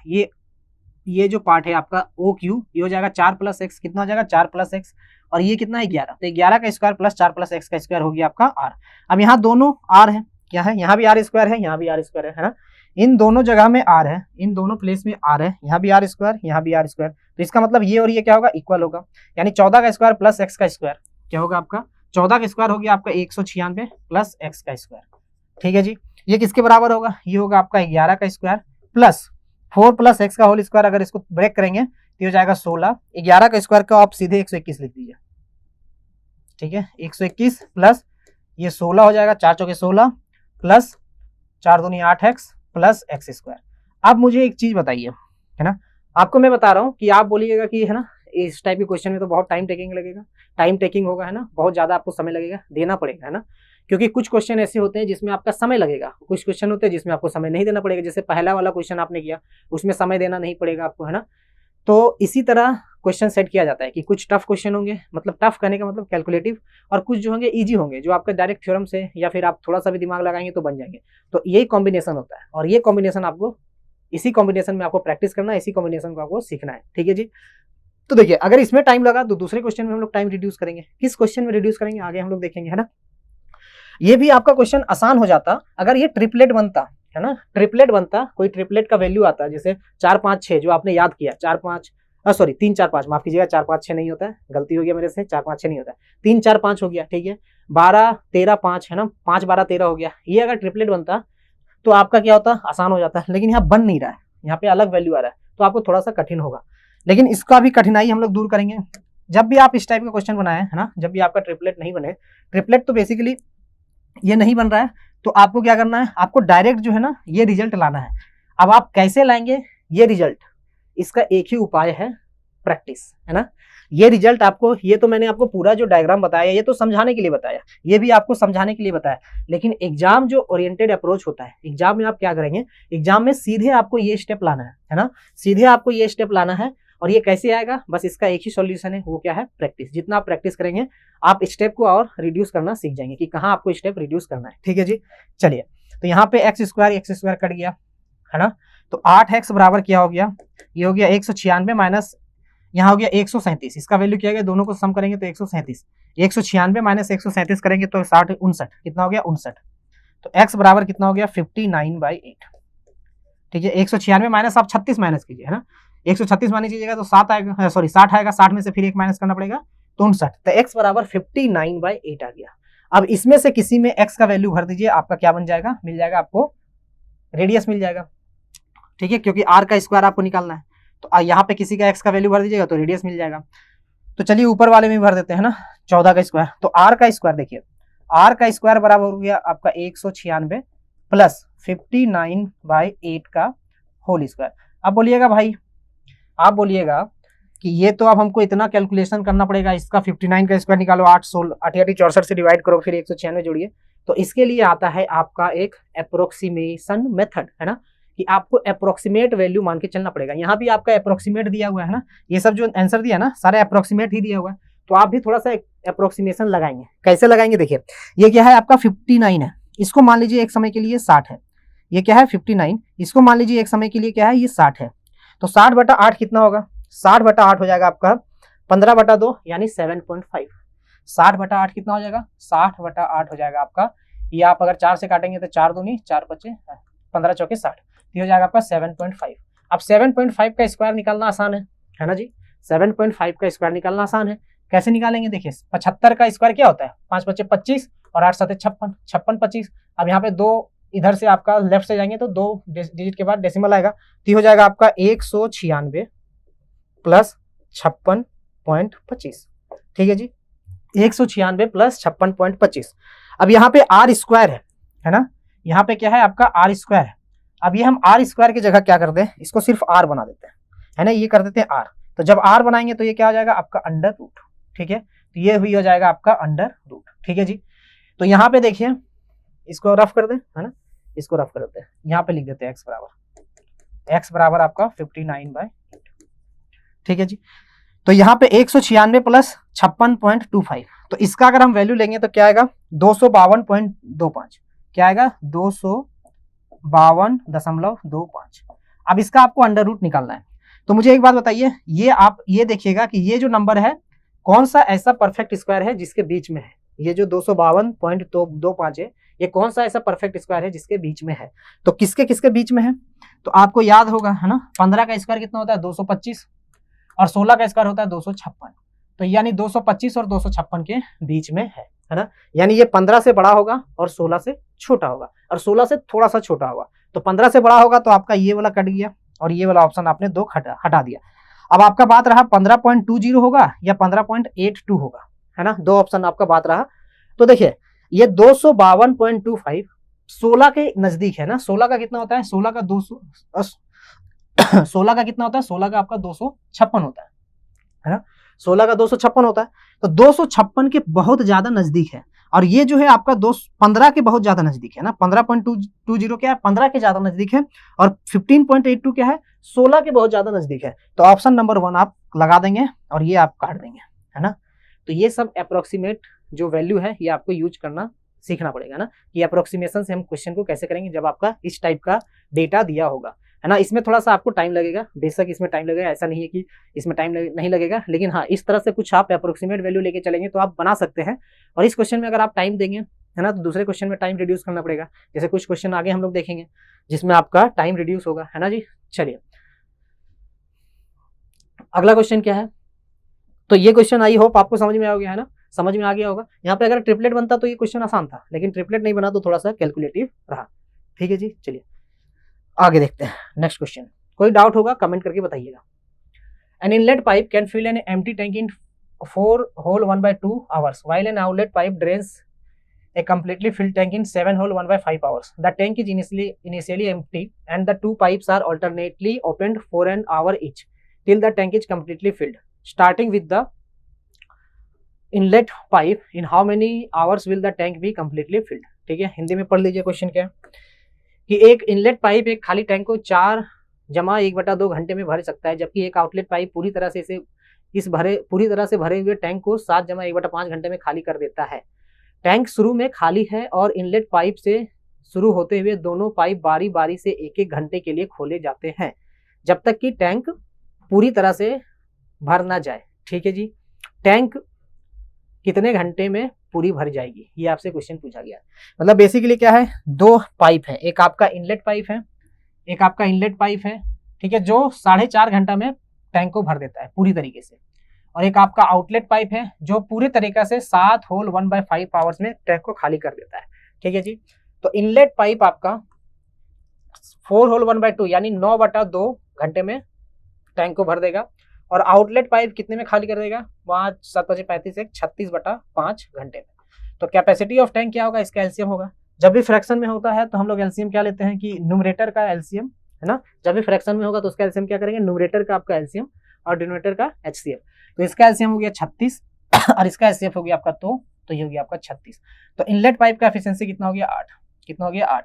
ये जो पार्ट है आपका OQ, ये हो जाएगा 4 प्लस x, कितना हो जाएगा 4 प्लस x, और ये कितना है 11, तो 11 का स्क्वायर प्लस 4 प्लस x का स्क्वायर हो गया आपका R। अब यहाँ दोनों R है, क्या है, यहाँ भी R स्क्वायर है, यहाँ भी R स्क्वायर है ना, इन दोनों जगह में R है, इन दोनों प्लेस में R है, यहाँ भी R स्क्वायर, यहाँ भी R स्क्वायर। तो इसका मतलब ये और ये क्या होगा, इक्वल होगा। यानी 14 का स्क्वायर प्लस x का स्क्वायर क्या होगा आपका, 14 का स्क्वायर हो गया आपका 196 प्लस x का स्क्वायर। ठीक है जी, ये किसके बराबर होगा, ये होगा आपका 11 का स्क्वायर प्लस 4 प्लस x का होल स्क्वायर। अगर इसको ब्रेक करेंगे तो हो जाएगा 16, 11 का स्क्वायर का आप सीधे 121 लिख दीजिए, ठीक है, 121 प्लस ये 16 हो जाएगा, 4 चौके 16 प्लस 4 दूनी 8x प्लस एक्स स्क्वायर। अब मुझे एक चीज बताइए, है ना, आपको मैं बता रहा हूँ कि आप बोलिएगा कि है ना इस टाइप के क्वेश्चन में तो बहुत टाइम टेकिंग लगेगा, टाइम टेकिंग होगा, है ना, बहुत ज्यादा आपको समय लगेगा, देना पड़ेगा, है ना, क्योंकि कुछ क्वेश्चन ऐसे होते हैं जिसमें आपका समय लगेगा, कुछ क्वेश्चन होते हैं जिसमें आपको समय नहीं देना पड़ेगा, जैसे पहला वाला क्वेश्चन आपने किया उसमें समय देना नहीं पड़ेगा आपको, है ना। तो इसी तरह क्वेश्चन सेट किया जाता है कि कुछ टफ क्वेश्चन होंगे, मतलब टफ करने का मतलब कैलकुलेटिव, और कुछ जो होंगे इजी होंगे, जो आपका डायरेक्ट थ्योरम से या फिर आप थोड़ा सा भी दिमाग लगाएंगे तो बन जाएंगे। तो यही कॉम्बिनेशन होता है, और ये कॉम्बिनेशन आपको, इसी कॉम्बिनेशन में आपको प्रैक्टिस करना है, इसी कॉम्बिनेशन को आपको सीखना है, ठीक है जी। तो देखिए, अगर इसमें टाइम लगा तो दूसरे क्वेश्चन में हम लोग टाइम रिड्यूस करेंगे। किस क्वेश्चन में रिड्यूस करेंगे आगे हम लोग देखेंगे, है ना। ये भी आपका क्वेश्चन आसान हो जाता अगर ये ट्रिपलेट बनता, है ना, ट्रिपलेट बनता, कोई ट्रिपलेट का वैल्यू आता जैसे 4 5 6 जो आपने याद किया, 4 5 सॉरी 3 4 5, माफ कीजिएगा, 4 5 6 नहीं होता है, गलती हो गया मेरे से, 4 5 6 नहीं होता है, 3 4 5 हो गया, ठीक है, 12 13 5, है ना, 5 12 13 हो गया। ये अगर ट्रिपलेट बनता तो आपका क्या होता, आसान हो जाता है, लेकिन यहाँ बन नहीं रहा है, यहाँ पे अलग वैल्यू आ रहा है, तो आपको थोड़ा सा कठिन होगा, लेकिन इसका भी कठिनाई हम लोग दूर करेंगे। जब भी आप इस टाइप का क्वेश्चन बनाए, है ना, जब भी आपका ट्रिपलेट नहीं बने, ट्रिपलेट तो बेसिकली ये नहीं बन रहा है, तो आपको क्या करना है, आपको डायरेक्ट जो है ना ये रिजल्ट लाना है। अब आप कैसे लाएंगे ये रिजल्ट, इसका एक ही उपाय है, प्रैक्टिस, है ना। ये रिजल्ट आपको, ये तो मैंने आपको पूरा जो डायग्राम बताया ये तो समझाने के लिए बताया, ये भी आपको समझाने के लिए बताया, लेकिन एग्जाम जो ओरिएंटेड अप्रोच होता है, एग्जाम में आप क्या करेंगे, एग्जाम में सीधे आपको ये स्टेप लाना है ना, सीधे आपको ये स्टेप लाना है। और ये कैसे आएगा, बस इसका एक ही सॉल्यूशन है, वो क्या है, प्रैक्टिस। जितना आप प्रैक्टिस करेंगे आप स्टेप को और रिड्यूस करना सीख जाएंगे कि कहाँ आपको स्टेप रिड्यूस करना है, ठीक है जी। चलिए, तो यहाँ पे एक्स स्क्वायर कट गया, है ना, तो 8x बराबर क्या हो गया, ये हो गया 196 माइनस यहाँ हो गया 137, इसका वैल्यू क्या गया, दोनों को सम करेंगे तो 137, 196 माइनस 137 करेंगे तो 60 59, कितना हो गया 59, तो x बराबर कितना हो गया 59/8, ठीक है। 196 माइनस आप 36 माइनस कीजिए, है ना, 136 माइनस कीजिएगा तो 7 आएगा, सॉरी 60 आएगा, 60 में से फिर 1 माइनस करना पड़ेगा तो 59, तो x बराबर 59/8 आ गया। अब इसमें से किसी में x का वैल्यू भर दीजिए, आपका क्या बन जाएगा, मिल जाएगा आपको रेडियस मिल जाएगा, ठीक है, क्योंकि r का स्क्वायर आपको निकालना है, तो यहाँ पे किसी का x का वैल्यू भर दीजिएगा तो रेडियस मिल जाएगा। तो चलिए ऊपर वाले में भर देते हैं ना, 14 का स्क्वायर, तो r का स्क्वायर देखिए, r का स्क्वायर बराबर हो गया आपका 196 प्लस 59/8 का होल स्क्वायर। अब बोलिएगा भाई, आप बोलिएगा कि ये तो अब हमको इतना कैलकुलेशन करना पड़ेगा, इसका 59 का स्क्वायर निकालो, 8 16 8 64 से डिवाइड करो, फिर 196 जोड़िए, तो इसके लिए आता है आपका एक अप्रोक्सीमेशन मेथड, है ना, कि आपको अप्रोक्सीमेट वैल्यू मान के चलना पड़ेगा। यहाँ भी आपका अप्रोक्सीमेट दिया हुआ है ना, ये सब जो आंसर दिया ना सारे अप्रोक्सीमेट ही दिया हुआ है, तो आप भी थोड़ा सा अप्रोक्सीमेशन लगाएंगे। कैसे लगाएंगे देखिए, ये क्या है आपका 59 है, इसको मान लीजिए एक समय के लिए 60 है, ये क्या है 59, इसको मान लीजिए एक समय के लिए क्या है ये 60 है, तो 60/8 कितना होगा, 60/8 हो जाएगा आपका 15/2 यानी 7.5, 60/8 कितना हो जाएगा, 60/8 हो जाएगा आपका, ये आप अगर 4 से काटेंगे तो 4 दूनी 4 5 15 चौके 60, ये हो जाएगा आपका 7.5। अब 7.5 का स्क्वायर निकालना आसान है ना जी, 7.5 का स्क्वायर निकालना आसान है। कैसे निकालेंगे देखिए, 75 का स्क्वायर क्या होता है, 5 5 25 और 8 7 56, 56 25। अब यहाँ पे 2 इधर से आपका लेफ्ट से जाएंगे तो 2 डिजिट के बाद डेसिमल आएगा, तो हो जाएगा आपका 196 प्लस 56.25, ठीक है जी, 196 प्लस 56.25। अब यहाँ पे आर स्क्वायर है ना, यहाँ पे क्या है आपका आर स्क्वायर है। अब ये हम आर स्क्वायर की जगह क्या करते हैं, इसको सिर्फ आर बना देते हैं, है ना, ये कर देते हैं आर, तो जब आर बनाएंगे तो ये क्या हो जाएगा आपका अंडर रूट, ठीक है, तो ये हुई हो जाएगा आपका अंडर रूट, ठीक है जी। तो यहाँ पे देखिए, इसको रफ कर दें, है ना, इसको रफ कर देते हैं, यहाँ पे लिख देते हैं x बराबर आपका 59/8, ठीक है जी। तो यहाँ पे 196 प्लस 56.25, तो इसका अगर हम वैल्यू लेंगे तो क्या आएगा 252.25, क्या आएगा 252.25। अब इसका आपको अंडर रूट निकालना है, तो मुझे एक बात बताइए, ये आप ये देखिएगा कि ये जो नंबर है कौन सा ऐसा परफेक्ट स्क्वायर है जिसके बीच में है, ये जो 252.25 है, ये कौन सा ऐसा परफेक्ट स्क्वायर है जिसके बीच में है, तो किसके किसके बीच में है, तो आपको याद होगा, है ना, 15 का स्क्वायर कितना होता है 225 और 16 का स्क्वायर होता है 256, तो यानी 225 और 256 के बीच में है ना, यानी ये 15 से बड़ा होगा और 16 से छोटा होगा और 16 से थोड़ा सा छोटा होगा, तो 15 से बड़ा होगा तो आपका ये वाला कट गया और ये वाला ऑप्शन आपने 2 हटा दिया। अब आपका बात रहा 15.20 होगा या 15.82 होगा, है ना, 2 ऑप्शन आपका बात रहा। तो देखिए ये 252.25 16 के नजदीक है ना, 16 का कितना होता है, 16 का 200 16 का कितना होता है, 16 का आपका 256 होता है ना, 16 का 256 होता है। तो 256 के बहुत ज्यादा नजदीक है, और ये जो है आपका 15 के बहुत ज्यादा नजदीक है ना, 15.20 क्या है, 15 के ज्यादा नजदीक है, और 15.82 क्या है, 16 के बहुत ज्यादा नजदीक है। तो ऑप्शन नंबर 1 आप लगा देंगे और ये आप काट देंगे, है ना। तो ये सब अप्रोक्सीमेट जो वैल्यू है ये आपको यूज करना सीखना पड़ेगा ना, कि अप्रोक्सीमेशन से हम क्वेश्चन को कैसे करेंगे जब आपका इस टाइप का डेटा दिया होगा, है ना। इसमें थोड़ा सा आपको टाइम लगेगा, बेशक इसमें टाइम लगेगा, ऐसा नहीं है कि इसमें टाइम नहीं लगेगा, लेकिन हाँ इस तरह से कुछ आप अप्रोक्सीमेट वैल्यू लेके चलेंगे तो आप बना सकते हैं। और इस क्वेश्चन में अगर आप टाइम देंगे, है ना, तो दूसरे क्वेश्चन में टाइम रिड्यूस करना पड़ेगा। जैसे कुछ क्वेश्चन आगे हम लोग देखेंगे जिसमें आपका टाइम रिड्यूस होगा, है ना जी। चलिए अगला क्वेश्चन क्या है, तो ये क्वेश्चन आई होप आपको समझ में आ गया, है ना, समझ में आ गया होगा। यहाँ पे अगर ट्रिपलेट बनता तो ये क्वेश्चन आसान था, लेकिन ट्रिपलेट नहीं बना तो थोड़ा सा कैलकुलेटिव रहा। ठीक है जी, चलिए आगे देखते हैं नेक्स्ट क्वेश्चन। कोई डाउट होगा कमेंट करके बताइएगा। An inlet pipe can fill an empty tank in 4 whole 1/2 hours while an outlet pipe drains a completely filled tank in 7 hole 1/5 hours. The tank is initially empty and the two pipes are alternately opened for an hour each till the tank is completely filled. Starting with the inlet pipe, in how many hours will the tank be completely filled? ठीक है, हिंदी में पढ़ लीजिए question क्या है कि एक inlet pipe एक खाली टैंक को 4 जमा 1/2 घंटे में भर सकता है, जबकि एक आउटलेट पाइप पूरी तरह से भरे हुए टैंक को 7 जमा 1/5 घंटे में खाली कर देता है। टैंक शुरू में खाली है और इनलेट पाइप से शुरू होते हुए दोनों पाइप बारी बारी से 1-1 घंटे के लिए खोले जाते हैं जब तक कि टैंक पूरी तरह से भर ना जाए। ठीक है जी, टैंक कितने घंटे में पूरी भर जाएगी, ये आपसे क्वेश्चन पूछा गया। मतलब बेसिकली क्या है, 2 पाइप है, एक आपका इनलेट पाइप है, एक आपका इनलेट पाइप है, ठीक है, जो 4.5 घंटा में टैंक को भर देता है पूरी तरीके से, और एक आपका आउटलेट पाइप है जो पूरी तरीके से 7 होल 1/5 आवर्स में टैंक को खाली कर देता है। ठीक है जी, तो इनलेट पाइप आपका 4 होल 1/2 यानी 9/2 घंटे में टैंक को भर देगा, और आउटलेट पाइप कितने में खाली कर देगा, वहां 7:35 36/5 घंटे में। तो कैपेसिटी ऑफ टैंक क्या होगा, इसका एलसीएम होगा। जब भी फ्रैक्शन में होता है तो हम लोग एलसीएम क्या लेते हैं कि न्यूमरेटर का एलसीएम, है ना, जब भी फ्रैक्शन में होगा तो उसका एलसीएम क्या करेंगे, न्यूमरेटर का आपका एलसीएम और डिनोमिनेटर का एचसीएफ। तो इसका एलसीएम हो गया 36 और इसका एचसीएफ हो गया आपका तो ये हो गया आपका 36। तो इनलेट पाइप का एफिशिएंसी कितना हो गया 8, कितना हो गया 8,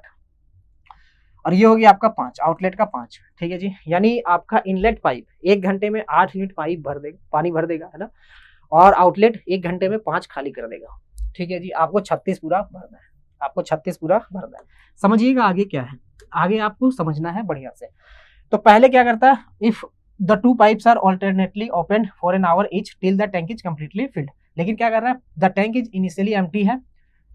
और ये हो गया आपका 5, आउटलेट का 5। ठीक है जी, यानी आपका इनलेट पाइप 1 घंटे में 8 यूनिट पानी भर देगा, है ना, और आउटलेट 1 घंटे में 5 खाली कर देगा। ठीक है जी, आपको 36 पूरा भरना है, आपको 36 पूरा भरना है। समझिएगा आगे क्या है, आगे आपको समझना है बढ़िया से। तो पहले क्या करता है, if the 2 pipes are alternately open for an hour each till the tank is completely filled. लेकिन क्या कर रहा है, the tank is initially empty है,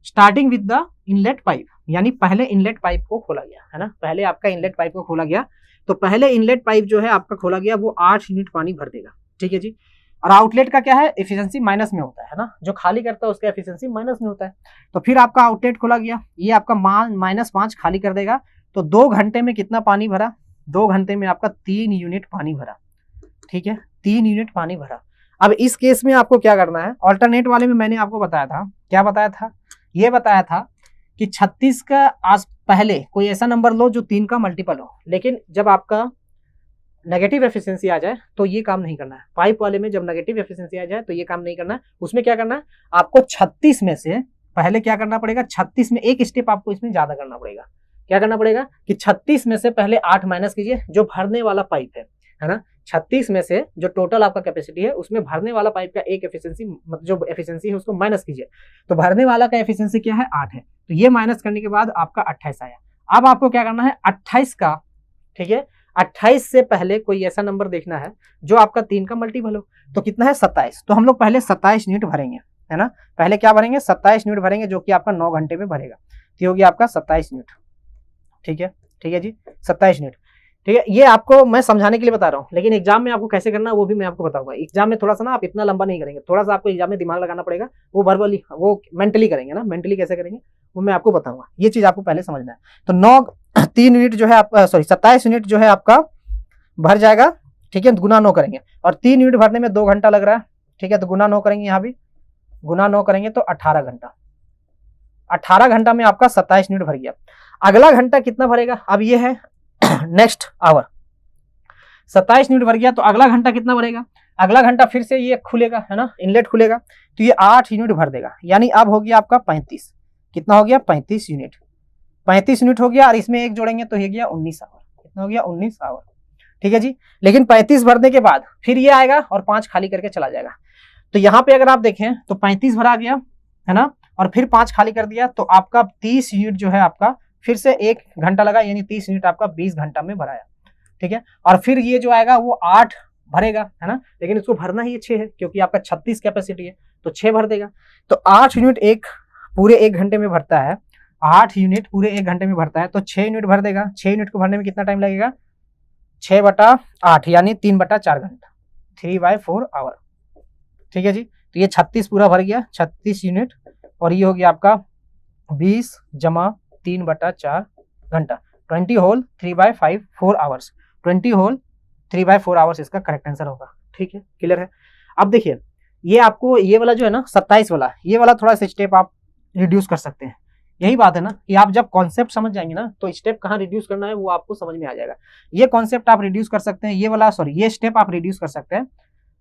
starting with the inlet pipe, यानी पहले इनलेट पाइप को खोला गया, है ना, पहले आपका इनलेट पाइप को खोला गया। तो पहले इनलेट पाइप जो है आपका खोला गया वो 8 यूनिट पानी भर देगा। ठीक है जी, और आउटलेट का क्या है, एफिशिएंसी माइनस में होता है ना, जो खाली करता है उसका एफिशिएंसी माइनस में होता है। तो फिर आपका आउटलेट खोला गया, ये आपका -5 खाली कर देगा। तो 2 घंटे में कितना पानी भरा, 2 घंटे में आपका 3 यूनिट पानी भरा। ठीक है, 3 यूनिट पानी भरा। अब इस केस में आपको क्या करना है, ऑल्टरनेट वाले में मैंने आपको बताया था, क्या बताया था, ये बताया था कि 36 का आज पहले कोई ऐसा नंबर लो जो 3 का मल्टीपल हो, लेकिन जब आपका नेगेटिव एफिशिएंसी आ जाए तो ये काम नहीं करना है। पाइप वाले में जब नेगेटिव एफिशिएंसी आ जाए तो ये काम नहीं करना है। उसमें क्या करना है, आपको 36 में से पहले क्या करना पड़ेगा, 36 में एक स्टेप आपको इसमें ज्यादा करना पड़ेगा। क्या करना पड़ेगा कि 36 में से पहले 8 माइनस कीजिए, जो भरने वाला पाइप है ना, 36 में से जो टोटल आपका कैपेसिटी है उसमें भरने वाला पाइप का एक एफिशिएंसी, जो एफिशिएंसी है उसको माइनस कीजिए। तो भरने वाला का एफिशिएंसी क्या है, 8 है, तो ये माइनस करने के बाद आपका 28 आया। अब आपको क्या करना है, 28 का, ठीक है, 28 से पहले कोई ऐसा नंबर देखना है जो आपका 3 का मल्टीपल हो। तो कितना है, 27। तो हम लोग पहले 27 यूनिट भरेंगे, है ना, पहले क्या भरेंगे, 27 यूनिट भरेंगे, जो कि आपका 9 घंटे में भरेगा। तो ये हो गया आपका 27 यूनिट। ठीक है, ठीक है जी, 27 यूनिट। ठीक है, ये आपको मैं समझाने के लिए बता रहा हूँ, लेकिन एग्जाम में आपको कैसे करना है वो भी मैं आपको बताऊंगा। एग्जाम में थोड़ा सा ना आप इतना लंबा नहीं करेंगे, थोड़ा सा आपको एग्जाम में दिमाग लगाना पड़ेगा, वो वर्बली, वो मेंटली करेंगे ना, मेंटली कैसे करेंगे वो मैं आपको बताऊंगा। ये चीज आपको पहले समझना है। तो 3 यूनिट जो है आपका, सॉरी 27 यूनिट जो है आपका भर जाएगा। ठीक है, तो गुना 9 करेंगे, और 3 यूनिट भरने में 2 घंटा लग रहा है। ठीक है, तो गुना 9 करेंगे, यहाँ भी गुना 9 करेंगे तो 18 घंटा। 18 घंटा में आपका 27 यूनिट भर गया। अगला घंटा कितना भरेगा, अब ये है नेक्स्ट आवर, 27 यूनिट भर गया, तो अगला घंटा कितना भरेगा, अगला घंटा फिर से ये खुलेगा, है ना, इनलेट खुलेगा, तो ये 8 यूनिट भर देगा, यानी अब हो गया आपका 35। कितना हो गया, 35 यूनिट। 35 यूनिट हो गया, और इसमें एक जोड़ेंगे तो ये गया 19 आवर। कितना हो गया, 19 आवर। ठीक है जी। लेकिन 35 भरने के बाद फिर ये आएगा और 5 खाली करके चला जाएगा। तो यहाँ पे अगर आप देखें तो 35 भरा गया, है ना, और फिर 5 खाली कर दिया, तो आपका 30 यूनिट जो है आपका फिर से 1 घंटा लगा, यानी 30 यूनिट आपका 20 घंटा में भराया। ठीक है। और फिर ये जो आएगा वो 8 भरेगा, है ना, लेकिन इसको भरना ही 6 है, क्योंकि आपका 36 कैपेसिटी है, तो 6 भर देगा। तो 8 यूनिट पूरे 1 घंटे में भरता है, 8 यूनिट पूरे 1 घंटे में भरता है, तो 6 यूनिट भर देगा। 6 यूनिट को भरने में कितना टाइम लगेगा, 6/8 यानी 3/4 घंटा, 3/4 आवर। ठीक है जी। तो ये 36 पूरा भर गया, 36 यूनिट, और ये हो गया आपका 20 जमा 3/4 घंटा, 20 होल 3/5 4 आवर्स। 20 होल 3/4 आवर्स इसका करेक्ट आंसर होगा। ठीक है, क्लियर है। अब देखिए ये आपको ये वाला जो है ना 27 वाला, ये वाला थोड़ा सा स्टेप आप रिड्यूस कर सकते हैं। यही बात है ना कि आप जब कॉन्सेप्ट समझ जाएंगे ना, तो स्टेप कहाँ रिड्यूस करना है वो आपको समझ में आ जाएगा। ये कॉन्सेप्ट आप रिड्यूस कर सकते हैं, ये वाला ये स्टेप आप रिड्यूस कर सकते हैं।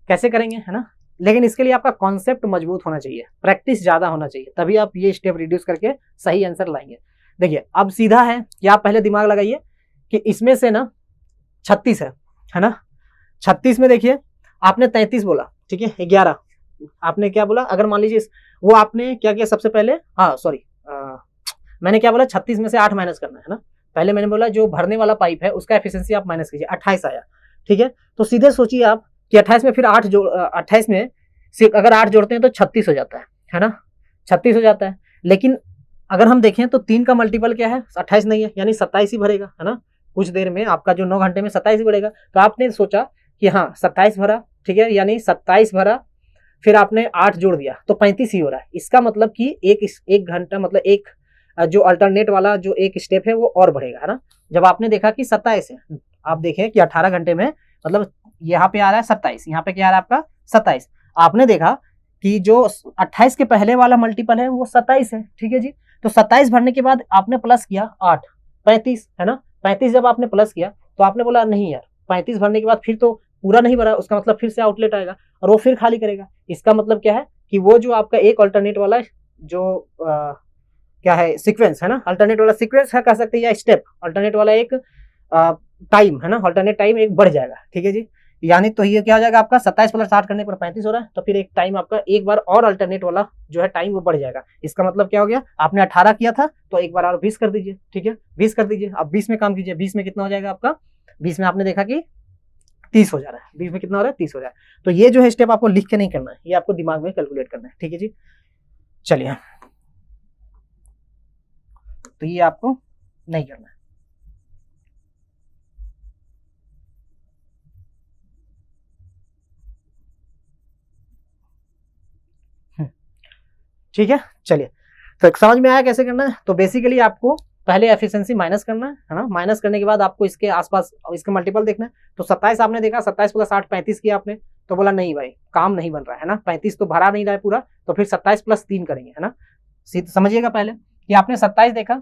कैसे करेंगे, है ना, लेकिन इसके लिए आपका कॉन्सेप्ट मजबूत होना चाहिए, प्रैक्टिस ज्यादा होना चाहिए, तभी आप ये स्टेप रिड्यूस करके सही आंसर लाएंगे। देखिए अब सीधा है कि आप पहले दिमाग लगाइए कि इसमें से ना 36 है ना, 36 में देखिए आपने 33 बोला, ठीक है, 11 आपने क्या बोला, अगर मान लीजिए वो आपने क्या किया सबसे पहले, हाँ सॉरी मैंने क्या बोला, 36 में से 8 माइनस करना है ना। पहले मैंने बोला जो भरने वाला पाइप है उसका एफिशिएंसी आप माइनस कीजिए, 28 आया। ठीक है, तो सीधे सोचिए आप कि 28 में फिर 28 में सिर्फ अगर 8 जोड़ते हैं तो 36 हो जाता है ना, 36 हो जाता है। लेकिन अगर हम देखें तो 3 का मल्टीपल क्या है, 28 नहीं है, यानी 27 ही भरेगा, है ना। कुछ देर में आपका जो 9 घंटे में 27 ही बढ़ेगा। तो आपने सोचा कि हाँ 27 भरा, ठीक है, यानी 27 भरा, फिर आपने 8 जोड़ दिया तो 35 ही हो रहा है। इसका मतलब कि एक घंटा मतलब एक जो अल्टरनेट वाला जो एक स्टेप है वो और बढ़ेगा, है ना। जब आपने देखा कि 27 है, आप देखें कि 18 घंटे में मतलब यहाँ पे आ रहा है 27, यहाँ पे क्या आ रहा है आपका 27। आपने देखा कि जो 28 के पहले वाला मल्टीपल है वो 27 है। ठीक है जी, तो 27 भरने के बाद आपने प्लस किया 8, 35 है ना। 35 जब आपने प्लस किया तो आपने बोला नहीं यार 35 भरने के बाद फिर तो पूरा नहीं भरा, उसका मतलब फिर से आउटलेट आएगा और वो फिर खाली करेगा। इसका मतलब क्या है कि वो जो आपका एक अल्टरनेट वाला जो क्या है सीक्वेंस है ना, अल्टरनेट वाला सीक्वेंस है कह सकते हैं, या स्टेप अल्टरनेट वाला एक टाइम है ना, अल्टरनेट टाइम एक बढ़ जाएगा। ठीक है जी, यानी तो ये क्या हो जाएगा आपका 27 प्लस 8 करने पर 35 हो रहा है, तो फिर एक टाइम आपका एक बार और अल्टरनेट वाला जो है टाइम वो बढ़ जाएगा। इसका मतलब क्या हो गया, आपने 18 किया था तो एक बार और 20 कर दीजिए। ठीक है, 20 कर दीजिए। अब 20 में काम कीजिए, 20 में कितना हो जाएगा आपका, 20 में आपने देखा कि 30 हो जा रहा है, 20 में कितना हो रहा है 30 हो जा रहा है। तो ये जो है स्टेप आपको लिख के नहीं करना है, ये आपको दिमाग में कैलकुलेट करना है। ठीक है जी, चलिए तो ये आपको नहीं करना है। ठीक है, चलिए तो समझ में आया कैसे करना है। तो बेसिकली आपको पहले एफिशिएंसी माइनस करना है ना, माइनस करने के बाद आपको इसके आसपास इसके मल्टीपल देखना है। तो 27 आपने देखा, 27 प्लस 8 35 किया आपने, तो बोला नहीं भाई काम नहीं बन रहा है ना, 35 तो भरा नहीं रहा है पूरा, तो फिर 27 प्लस 3 करेंगे, है ना। समझिएगा पहले कि आपने 27 देखा,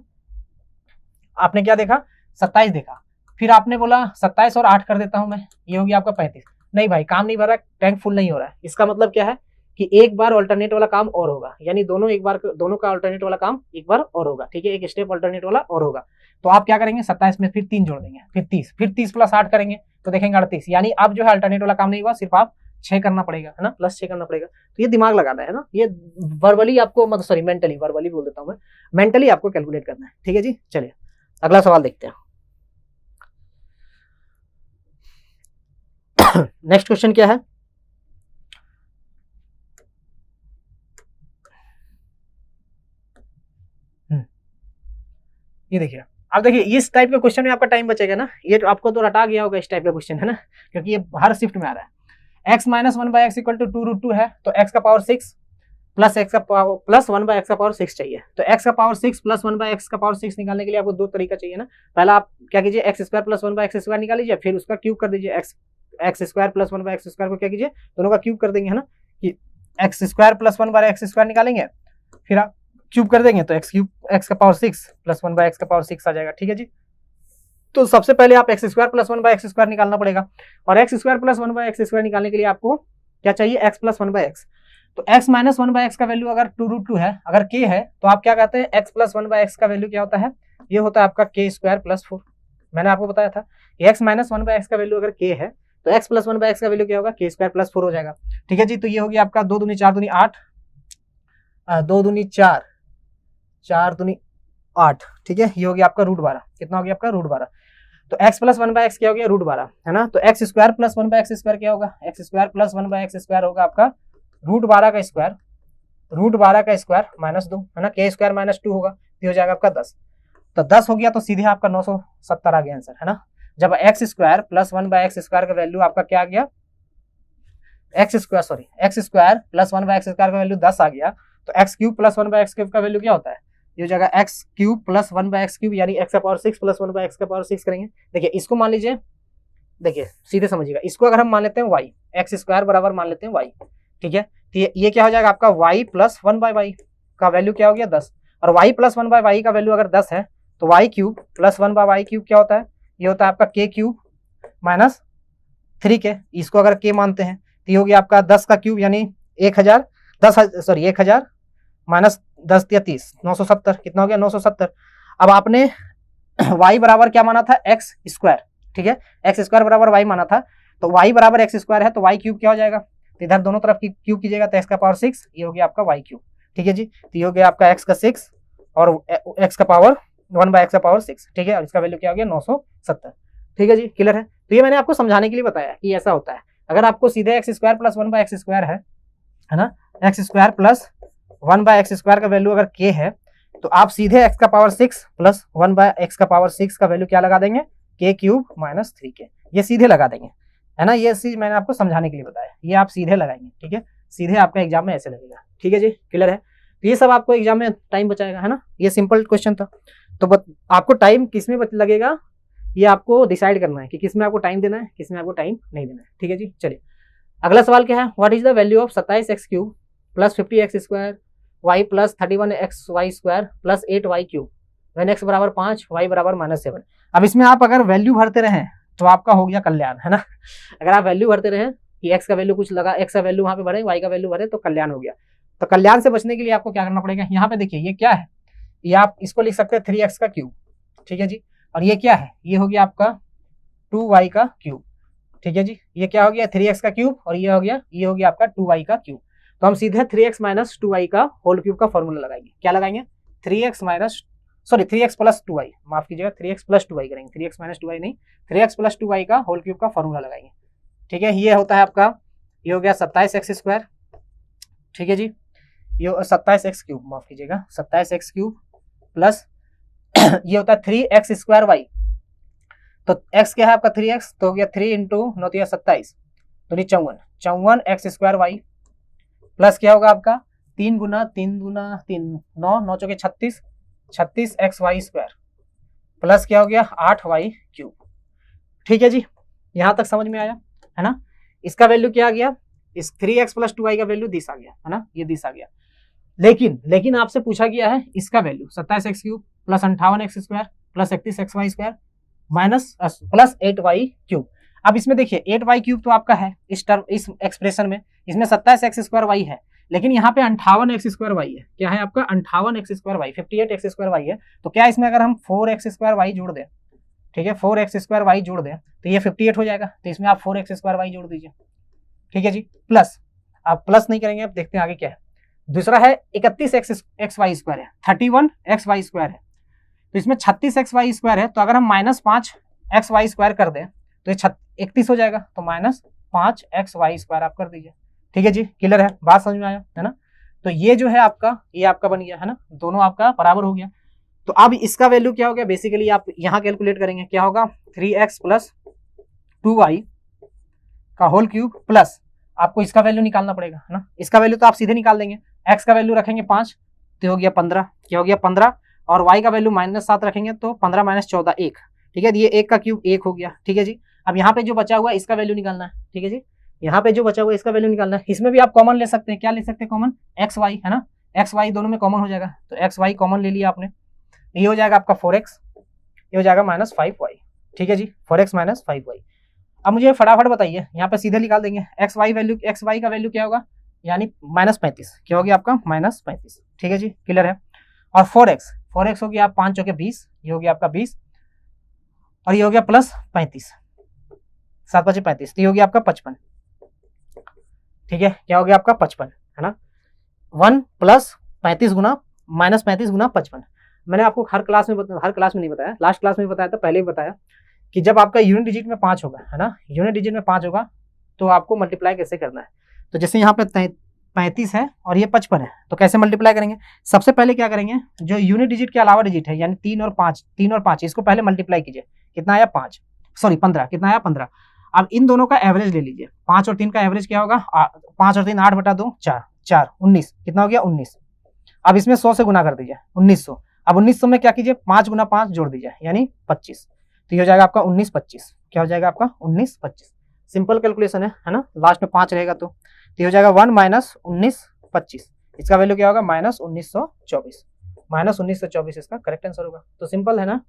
आपने क्या देखा 27 देखा, फिर आपने बोला 27 और 8 कर देता हूं मैं, ये हो गया आपका 35। नहीं भाई काम नहीं भर रहा, टैंक फुल नहीं हो रहा है। इसका मतलब क्या है कि एक बार अल्टरनेट वाला काम और होगा, यानी दोनों का अल्टरनेट वाला काम एक बार और होगा। ठीक है, एक स्टेप अल्टरनेट वाला और होगा। तो आप क्या करेंगे 27 में फिर 3 जोड़ देंगे, फिर 30 प्लस 8 करेंगे तो देखेंगे 38, यानी अब जो है अल्टरनेट वाला काम नहीं हुआ, सिर्फ आप 6 करना पड़ेगा, है ना, प्लस 6 करना पड़ेगा। तो ये दिमाग लगाना है ना, ये वर्बली आपको मतलब सॉरी मेंटली, वर्बली बोल देता हूं मैं, मेंटली आपको कैलकुलेट करना है। ठीक है जी, चलिए अगला सवाल देखते हैं। नेक्स्ट क्वेश्चन क्या है, ये देखिए। अब देखिए इस टाइप के क्वेश्चन में आपका टाइम बचेगा ना, ये तो आपको तो रटा गया होगा इस टाइप का क्वेश्चन, है ना, क्योंकि ये हर शिफ्ट में आ रहा है। x minus 1/x equal to 2√2 है, तो x का पावर 6 प्लस x का पावर प्लस 1/x का पावर 6 चाहिए। तो x का पावर 6 प्लस 1/x का पावर 6 निकालने के लिए आपको दो तरीका चाहिए ना। पहला आप क्या कीजिए x स्क्वायर प्लस 1/x² निकाल लीजिए, फिर उसका क्यूब कर दीजिए। x स्क्वायर प्लस 1/x² को क्या कीजिए, दोनों का क्यूब कर देंगे, है ना, कि एक्स स्क्वायर प्लस 1/x² निकालेंगे, फिर आप क्यूब कर देंगे तो एक्स क्यूब एक्स का पावर 6 प्लस 1/x का पावर 6 आ जाएगा। ठीक है जी। तो सबसे पहले आप एक्स स्क्वायर प्लस 1/x² निकालना पड़ेगा, और एक्स स्क्वायर प्लस 1/x² निकालने के लिए आपको क्या चाहिए, एक्स प्लस 1/x। तो x माइनस 1/x का वैल्यू अगर 2√2 है, अगर k है, तो आप क्या कहते हैं, x प्लस 1/x का वैल्यू क्या होता है, ये होता है आपका k² प्लस 4। मैंने आपको बताया था x माइनस 1/x का वैल्यू अगर k है तो x प्लस 1/x का वैल्यू क्या होगा, k² प्लस 4 हो जाएगा। ठीक है जी। तो ये होगी आपका 2 दूनी 4 दूनी 8, 2 दूनी 4, 4 दूनी 8। ठीक है, ये हो गया आपका √12। कितना हो गया आपका, √12। तो x प्लस 1/x क्या हो गया, √12, है ना। तो x स्क्वायर प्लस 1/x² क्या होगा, x स्क्वायर प्लस 1/x² होगा आपका √12 का स्क्वायर, √12 का स्क्वायर माइनस 2, है ना, k² माइनस 2 होगा, ये हो जाएगा आपका 10। तो 10 हो गया तो सीधे आपका 970 आ गया आंसर, है ना। जब x स्क्वायर प्लस 1/x² का वैल्यू आपका क्या आ गया, x स्क्वायर प्लस 1/x² का वैल्यू 10 आ गया, तो x क्यूब प्लस 1/x³ का वैल्यू क्या होता है, ये हो जाएगा x क्यूब प्लस 1/x³ यानी x का पावर 6 प्लस 1/x का पावर 6 करेंगे। देखिए इसको मान लीजिए, देखिए सीधे समझिएगा, इसको अगर हम मान लेते हैं y, x स्क्वायर बराबर मान लेते हैं y। ठीक है, तो ये क्या हो जाएगा आपका y प्लस 1/y का वैल्यू क्या हो गया 10, और y प्लस 1/y का वैल्यू अगर 10 है तो y क्यूब प्लस 1/y³ क्या होता है, ये होता है आपका k क्यूब माइनस 3k। इसको अगर k मानते हैं तो ये हो गया आपका 10 का क्यूब यानी 1000 माइनस 10 या 30, 970। कितना हो गया, 970। अब आपने y बराबर क्या माना था, x स्क्वायर। ठीक है, x स्क्वायर बराबर y माना था, तो y बराबर x स्क्वायर है तो y क्यूब क्या हो जाएगा, तो इधर दोनों तरफ की क्यूब कीजिएगा तो x का पावर 6, ये हो गया आपका y क्यूब। ठीक है जी। तो ये हो गया आपका x का 6 और x का पावर 1/x का पावर 6। ठीक है, और इसका वैल्यू क्या हो गया 970। ठीक है जी, क्लियर है। तो ये मैंने आपको समझाने के लिए बताया कि ऐसा होता है। अगर आपको सीधे x स्क्वायर प्लस 1/x² है ना, x स्क्वायर प्लस 1/x² का वैल्यू अगर k है तो आप सीधे x का पावर 6 प्लस 1/x का पावर 6 का वैल्यू क्या लगा देंगे, k क्यूब माइनस 3k, ये सीधे लगा देंगे, है ना। ये चीज मैंने आपको समझाने के लिए बताया, ये आप सीधे लगाएंगे। ठीक है, सीधे आपका एग्जाम में ऐसे लगेगा। ठीक है जी, क्लियर है। तो ये सब आपको एग्जाम में टाइम बचाएगा, है ना। ये सिंपल क्वेश्चन था। तो आपको टाइम किस में लगेगा ये आपको डिसाइड करना है कि किस में आपको टाइम देना है, किस में आपको टाइम नहीं देना है। ठीक है जी, चलिए अगला सवाल क्या है, what is the value of 27x³ plus 50x² y plus 31xy² plus 8y³ when x बराबर 5 y बराबर -7। अब इसमें आप अगर वैल्यू भरते रहें तो आपका हो गया कल्याण, है ना। अगर आप वैल्यू भरते रहें कि x का वैल्यू कुछ लगा, x का वैल्यू वहां पे भरे, y का वैल्यू भरे, तो कल्याण हो गया। तो कल्याण से बचने के लिए आपको क्या करना पड़ेगा, यहाँ पे देखिए ये क्या है, ये आप इसको लिख सकते हैं 3x का क्यूब। ठीक है जी, और ये क्या है, ये हो गया आपका 2y का क्यूब। ठीक है जी, ये क्या हो गया 3x का क्यूब, और ये हो गया आपका 2y का क्यूब। तो हम सीधे 3x माइनस 2y का होल क्यूब का फॉर्मूला लगाएंगे। क्या लगाएंगे, 3x प्लस 2y, माफ कीजिएगा 3x प्लस 2y करेंगे, 3x माइनस 2y नहीं, 3x प्लस 2y का होल क्यूब का फॉर्मूला लगाएंगे। ठीक है, ये होता है आपका, ये हो गया 27x²। ठीक है जी, ये 27x³ माफ कीजिएगा 27x³ प्लस ये होता है 3x²y। तो x क्या है आपका 3x, तो हो गया 3 इंटू 9 × 27 तो 54x² प्लस क्या होगा आपका 3 गुना 3 9 9 चौके 36 36xy² प्लस क्या हो गया 8y³। ठीक है जी, यहां तक समझ में आया, है ना। इसका वैल्यू क्या आ गया, इस 3x प्लस 2y का वैल्यू 10 आ गया, है ना, ये 10 आ गया। लेकिन आपसे पूछा गया है इसका value 27x³ plus 58x² plus 31xy² minus plus 8y³। अब इसमें देखिए 8y³ तो आपका है इस एक्सप्रेशन में, इसमें 27x² है, लेकिन यहाँ पे 58x² है। क्या है आपका 58x² 58x² है। तो क्या इसमें अगर हम 4x² जोड़ दें, ठीक है 4x² जोड़ दें तो ये 58 हो जाएगा। तो इसमें आप 4x² जोड़ दीजिए। ठीक है जी, प्लस आप प्लस नहीं करेंगे, आप देखते हैं आगे क्या है। दूसरा है 31xy² है, 31xy² है, तो इसमें 36xy² है। तो अगर हम -5xy² कर दें तो ये 31 हो जाएगा, तो -5xy² आप कर दीजिए। ठीक है जी, क्लियर है, बात समझ में आया, है ना। तो ये जो है आपका, ये आपका बन गया, है ना, दोनों आपका बराबर हो गया। तो अब इसका वैल्यू क्या हो गया, बेसिकली आप यहाँ कैलकुलेट करेंगे, क्या होगा 3x प्लस 2y का होल क्यूब प्लस आपको इसका वैल्यू निकालना पड़ेगा, है ना। इसका वैल्यू तो आप सीधे निकाल देंगे, x का वैल्यू रखेंगे 5 तो हो गया 15, क्या हो गया 15, और y का वैल्यू -7 रखेंगे तो 15 - 14 1। ठीक है, ये 1 का क्यूब 1 हो गया। ठीक है जी, अब यहाँ पे जो बचा हुआ है इसका वैल्यू निकालना है। ठीक है जी, यहाँ पे जो बचा हुआ इसका वैल्यू निकालना है। इसमें भी आप कॉमन ले सकते हैं, क्या ले सकते हैं कॉमन, एक्स वाई, है ना, एक्स वाई दोनों में कॉमन हो जाएगा, तो एक्स वाई कॉमन ले लिया आपने, ये हो जाएगा आपका 4x, ये हो जाएगा -5y, ठीक है जी, 4x - 5y। अब मुझे फटाफट बताइए, यहाँ पे सीधे निकाल देंगे x y value, x y का वैल्यू क्या होगा, यानी -35, क्या हो गया आपका -35, ठीक है जी, क्लियर है। और 4x हो गया आप 5 चौके 20, ये हो गया आपका 20, और ये हो गया +35, 7 × 5 = 35, तो ये हो गया आपका 55, ठीक है, क्या हो गया आपका 55, है ना, 1 + 35 गुना -35 गुना 55। मैंने आपको हर क्लास में नहीं बताया, लास्ट क्लास में बताया था, पहले भी बताया कि जब आपका यूनिट डिजिट में 5 होगा, है ना, यूनिट डिजिट में 5 होगा तो आपको मल्टीप्लाई कैसे करना है। तो जैसे यहाँ पे 35 है और ये 55 है, तो कैसे मल्टीप्लाई करेंगे, सबसे पहले क्या करेंगे, जो यूनिट डिजिट के अलावा डिजिट है, यानी 3 और 5, इसको पहले मल्टीप्लाई कीजिए, कितना आया 15, कितना आया 15। अब इन दोनों का एवरेज ले लीजिए, 5 और 3 का एवरेज क्या होगा, 5 और 3 8/2 4, 19, कितना हो गया 19। अब इसमें 100 से गुना कर दीजिए, 1900। अब 1900 में क्या कीजिए, 5 × 5 जोड़ दीजिए, यानी 25, तो ये हो जाएगा आपका 1925, क्या हो जाएगा आपका 1925। सिंपल कैलकुलेशन है ना, लास्ट में 5 रहेगा तो ये हो जाएगा 1 - 1925, इसका वैल्यू क्या होगा -1924 इसका करेक्ट आंसर होगा। तो सिंपल है ना,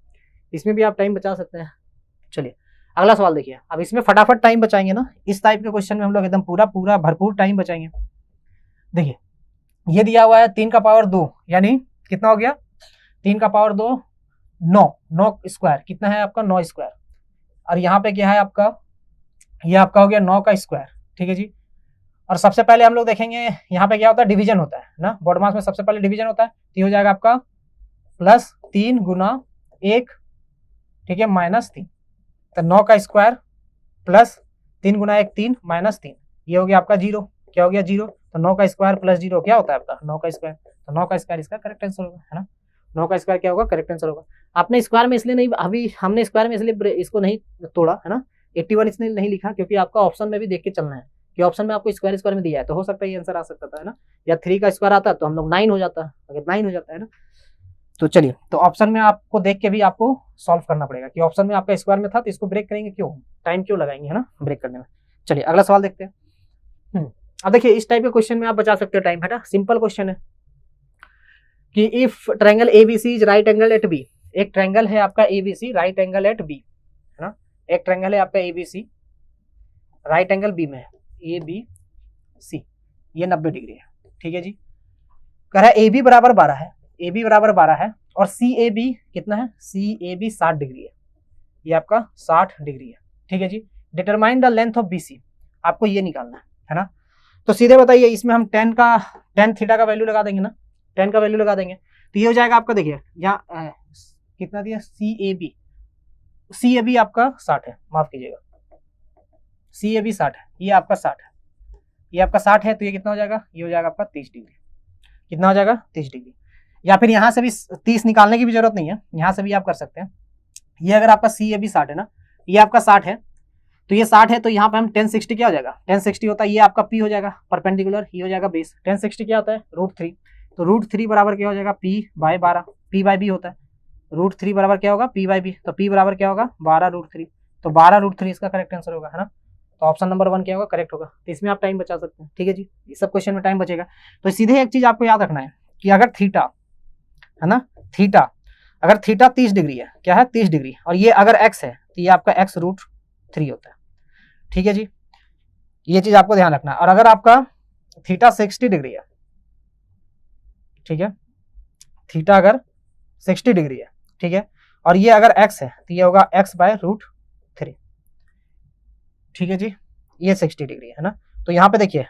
इसमें भी आप टाइम बचा सकते हैं। चलिए अगला सवाल देखिए, अब इसमें फटाफट टाइम बचाएंगे ना, इस टाइप के क्वेश्चन में हम लोग एकदम पूरा भरपूर टाइम बचाएंगे। देखिए ये दिया हुआ है 3 का पावर 2, यानी कितना हो गया 3 का पावर 2 9 स्क्वायर, कितना है आपका 9 स्क्वायर, और यहाँ पे क्या है आपका, ये आपका हो गया 9 का स्क्वायर, ठीक है जी। और सबसे पहले हम लोग देखेंगे यहाँ पे क्या होता है, डिवीजन होता है ना, बोर्ड मास में सबसे पहले डिवीजन होता है, तो ये हो जाएगा आपका +3 × 1, ठीक है, -3, तो 9 का स्क्वायर +3 × 1 3 -3, ये हो गया आपका 0, क्या हो गया 0, तो 9 का स्क्वायर +0 क्या होता है आपका 9 का स्क्वायर, तो 9 का स्क्वायर इसका करेक्ट आंसर होगा, है ना, 9 का स्क्वायर क्या होगा करेक्ट आंसर होगा। आपने स्क्वायर में इसलिए नहीं, अभी हमने स्क्वायर में इसलिए इसको नहीं तोड़ा, है ना, 81 इसलिए नहीं लिखा क्योंकि आपका ऑप्शन में भी देख के चलना है कि ऑप्शन में आपको स्क्वायर में दिया है, तो हो सकता है ये आंसर आ सकता था, है ना, या 3 का स्क्वायर आता तो हम लोग 9 हो जाता, अगर 9 हो जाता है ना। तो चलिए, तो ऑप्शन में आपको देख के भी आपको सॉल्व करना पड़ेगा कि ऑप्शन में आपका स्क्वायर में था तो इसको ब्रेक करेंगे क्यों, टाइम क्यों लगाएंगे, है ना, ब्रेक करने में। चलिए अगला सवाल देखते हैं। अब देखिए इस टाइप के क्वेश्चन में आप बचा सकते हो टाइम, है ना, सिंपल क्वेश्चन है कि if triangle ABC is right angle at B, एक ट्रायंगल है आपका ABC right angle at B, है ना, एक ट्रायंगल है आपका ABC राइट एंगल बी में है, ABC, ये 90 डिग्री है, ठीक है जी। कह रहा है AB बराबर 12 है, AB बराबर 12 है, और CAB कितना है, CAB 60 डिग्री है, ये आपका 60 डिग्री है, ठीक है जी। Determine the length of BC, आपको ये निकालना है ना। तो सीधे बताइए, इसमें हम tan थीटा का वैल्यू लगा देंगे ना, tan का वैल्यू लगा देंगे, तो ये हो जाएगा आपका, देखिए यहाँ कितना दिया, CAB आपका 60 है, माफ कीजिएगा, CAB 60 है, ये आपका 60 है, ये आपका 60 है, तो ये कितना हो जाएगा, ये हो जाएगा आपका 30 डिग्री, कितना हो जाएगा 30 डिग्री। या फिर यहाँ से भी 30 निकालने की भी जरूरत नहीं है, यहाँ से भी आप कर सकते हैं। ये अगर आपका CAB 60 है ना, ये आपका 60 है, तो ये 60 है, तो यहाँ पे हम tan 60 क्या हो जाएगा, tan 60 होता है, ये आपका P हो जाएगा परपेंडिकुलर, ये हो जाएगा बेस, tan 60 क्या होता है √3, तो √3 बराबर क्या हो जाएगा P/12, P/B होता है, √3 बराबर क्या होगा P/B, तो P बराबर क्या होगा 12√3, तो 12√3 इसका करेक्ट आंसर होगा, है ना। तो ऑप्शन नंबर 1 क्या होगा करेक्ट होगा, तो इसमें आप टाइम बचा सकते हैं, ठीक है जी, इस सब क्वेश्चन में टाइम बचेगा। तो सीधे एक चीज आपको याद रखना है कि अगर थीटा, है ना, थीटा अगर थीटा 30 डिग्री है, क्या है 30 डिग्री, और ये अगर x है तो ये आपका x√3 होता है, ठीक है जी, ये चीज आपको ध्यान रखना है। और अगर आपका थीटा 60 डिग्री है, ठीक है, थीटा अगर 60 डिग्री है, ठीक है, और ये अगर x है तो ये होगा x/√3, ठीक है जी, ये 60 डिग्री है ना। तो यहाँ पे देखिए,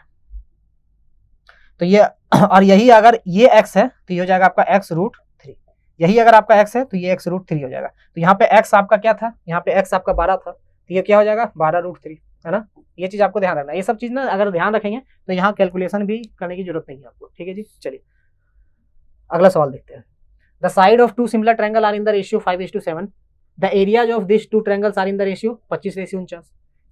तो ये और यही अगर ये x है तो ये हो जाएगा आपका x√3, यही अगर आपका x है तो ये x√3 हो जाएगा। तो यहाँ पे x आपका क्या था, यहाँ पे x आपका 12 था, तो ये क्या हो जाएगा 12√3, है ना। ये चीज आपको ध्यान रखना, ये सब चीज ना अगर ध्यान रखेंगे तो यहाँ कैलकुलेशन भी करने की जरूरत नहीं है आपको, ठीक है जी। चलिए अगला सवाल देखते हैं। The side of 2 similar triangle are in the ratio 5:7, the areas of this 2 triangles are in the ratio 25:49,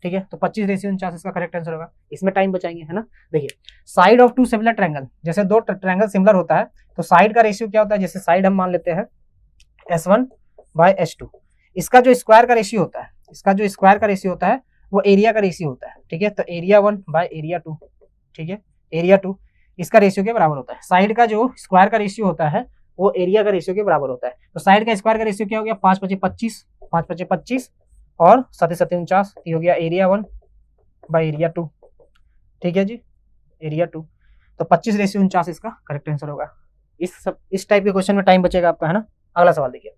ठीक है, तो 25:49 इसका करेक्ट आंसर होगा। इसमें टाइम बचाएंगे, है ना। देखिए साइड ऑफ 2 सिमिलर ट्रायंगल, जैसे 2 ट्रायंगल सिमिलर होता है तो साइड का रेशियो क्या होता है, जैसे साइड हम मान लेते हैं S1/S2, इसका जो स्क्वायर का रेशियो होता है, इसका जो स्क्वायर का रेशियो होता है वो एरिया का रेशियो होता है, ठीक है। तो एरिया 1 बाय एरिया 2, ठीक है, एरिया 2 इसका रेशियो के बराबर होता है। साइड का जो स्क्वायर का रेशियो होता है वो एरिया का रेशियो के बराबर होता है। तो साइड का स्क्वायर का रेशियो क्या हो गया, 5 5 25, 5 5 25 और 7 7 49, ये हो गया एरिया 1 बाय एरिया 2, ठीक है जी, एरिया 2। तो 25:49 इसका करेक्ट आंसर होगा। इस टाइप के क्वेश्चन में टाइम बचेगा आपका, है ना। अगला सवाल देखिए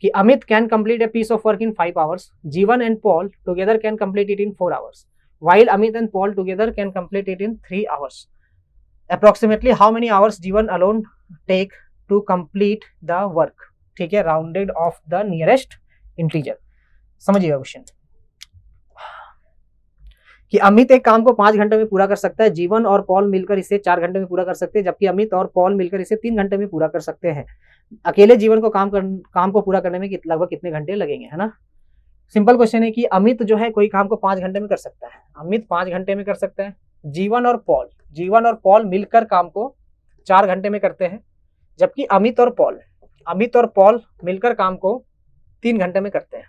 कि Amit can complete a piece of work in 5 hours, Jeevan and Paul together can complete it in 4 hours, while Amit and Paul together can complete it in 3 hours. Approximately how many hours जीवन alone take to complete the work, ठीक है, rounded off the nearest integer। समझिएगा question कि अमित एक काम को 5 घंटे में पूरा कर सकता है, जीवन और पॉल मिलकर इसे 4 घंटे में पूरा कर सकते हैं, जबकि अमित और पॉल मिलकर इसे 3 घंटे में पूरा कर सकते हैं। अकेले जीवन को काम को पूरा करने में लगभग कितने घंटे लगेंगे, है ना। सिंपल क्वेश्चन है कि अमित जो है कोई काम को 5 घंटे में कर सकता है, अमित 5 घंटे में कर सकता है। जीवन और पॉल मिलकर काम को 4 घंटे में करते हैं, जबकि अमित और पॉल मिलकर काम को 3 घंटे में करते हैं।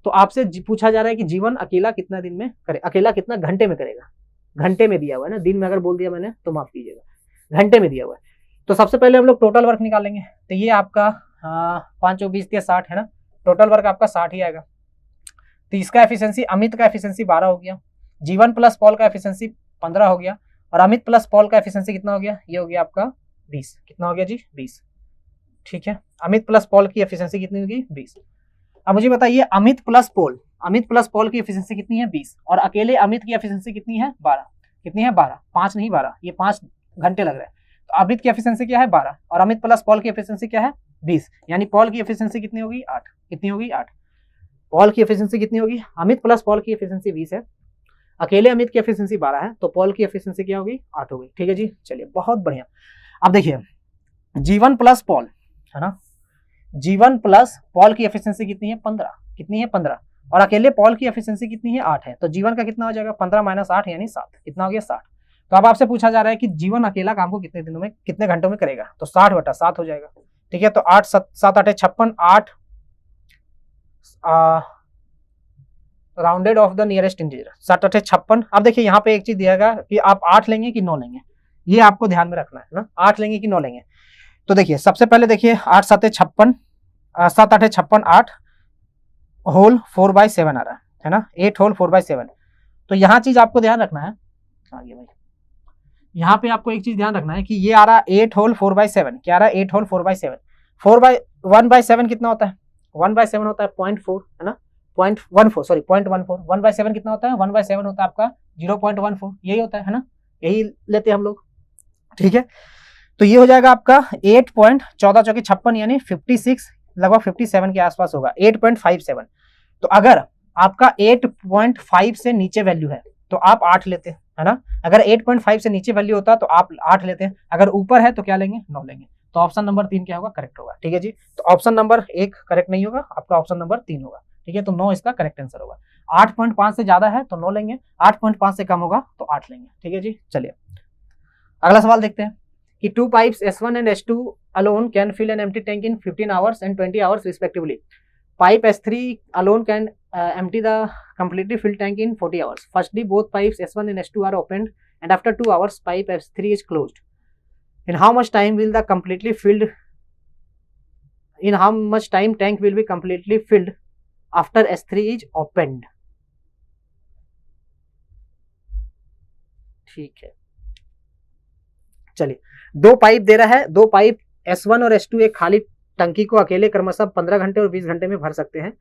तो आपसे पूछा जा रहा है कि जीवन अकेला कितना दिन में करे, अकेला कितना घंटे में करेगा। घंटे में दिया हुआ है ना, दिन में अगर बोल दिया मैंने तो माफ कीजिएगा, घंटे में दिया हुआ है। तो सबसे पहले हम लोग टोटल वर्क निकालेंगे। तो ये आपका 5 और 20 दिया 60 है ना, टोटल वर्क आपका 60 ही आएगा। तो इसका एफिशिएंसी, अमित का एफिशिएंसी 12 हो गया, जीवन प्लस पॉल का एफिशिएंसी 15 हो गया, और अमित प्लस पॉल का एफिशिएंसी कितना हो गया, ये हो गया आपका 20। कितना हो गया जी, 20, ठीक है। अमित प्लस पॉल की एफिशिएंसी कितनी होगी, 20। अब मुझे बताइए अमित प्लस पॉल की एफिशिएंसी कितनी है, 20, और अकेले अमित की एफिशिएंसी कितनी है, 12। कितनी है, 12, 5 नहीं 12, ये 5 घंटे लग रहा है। तो अमित की एफिशिएंसी क्या है, 12, और अमित प्लस पॉल की एफिशिएंसी क्या है, 20, यानी पॉल की एफिशिएंसी कितनी होगी, 8। कितनी होगी, 8। पॉल की एफिशिएंसी कितनी होगी, अमित प्लस पॉल की एफिशिएंसी 20 है, अकेले अमित की एफिशिएंसी 12 है, तो पॉल की एफिशिएंसी क्या होगी, 8 होगी, ठीक है जी। चलिए बहुत बढ़िया। अब देखिए जीवन प्लस पॉल, है ना, जीवन प्लस पॉल की एफिशिएंसी कितनी है, 15। कितनी है, 15, और अकेले पॉल की एफिशिएंसी कितनी है, 8 है। तो जीवन का कितना हो जाएगा, 15 - 8 यानी 7। कितना हो गया, 60। तो अब आपसे पूछा जा रहा है कि जीवन अकेला काम को कितने दिनों में, कितने घंटों में करेगा, तो 60/7 हो जाएगा, ठीक है। तो 8 7 8 56, 8 rounded off the nearest integer, 7 8 56। अब देखिए यहाँ पे एक चीज दिएगा कि आप 8 लेंगे कि 9 लेंगे, ये आपको ध्यान में रखना है ना, 8 लेंगे कि 9 लेंगे। तो देखिए सबसे पहले देखिए 8 7 56, 7 8 56, 8 होल 4/7 आ रहा है ना, 8 होल 4/7। तो यहाँ चीज आपको ध्यान रखना है, आगे भाई यहाँ पे आपको एक चीज ध्यान रखना है कि ये आ रहा 8 होल 4/7, क्या आ रहा है, 8 होल 4/7। 1/7 कितना होता है, 1/7 होता है 0.4, है ना, 0.14, सॉरी 0.14। 1/7 कितना होता है, 1/7 होता है आपका 0.14, यही होता है ना, यही लेते हैं हम लोग, ठीक है। तो ये हो जाएगा आपका 8.14 चौकी 56 यानी 56, लगभग 57 के आसपास होगा, 8.57। तो अगर आपका 8.5 से नीचे वैल्यू है तो आप 8 लेते हैं, है ना। अगर 8.5 से नीचे वैल्यू होता है तो आप 8 लेते हैं, अगर ऊपर है तो क्या लेंगे, 9 लेंगे। तो ऑप्शन नंबर 3 क्या होगा, करेक्ट होगा, ठीक है जी। तो ऑप्शन नंबर 1 करेक्ट नहीं होगा, आपका ऑप्शन नंबर 3 होगा, ठीक है। तो 9 इसका करेक्ट आंसर होगा। 8.5 से ज्यादा है तो 9 लेंगे, 8.5 से कम होगा तो 8 लेंगे, ठीक है जी। चलिए अगला सवाल देखते हैं कि 2 pipes S1 and S2 alone can fill an empty tank in 15 hours and 20 hours respectively. Pipe S3 alone can empty the completely filled tank in 40 hours. Firstly, both pipes S1 and S2 are opened, and after 2 hours, pipe S3 is closed. In how much time will the completely filled? In how much time tank will be completely filled after S3 is opened? ठीक है, चलिए 2 pipe दे रहा है, 2 pipe S1 और S2 एक खाली टंकी को अकेले क्रमशः 15 घंटे और 20 घंटे में भर सकते हैं।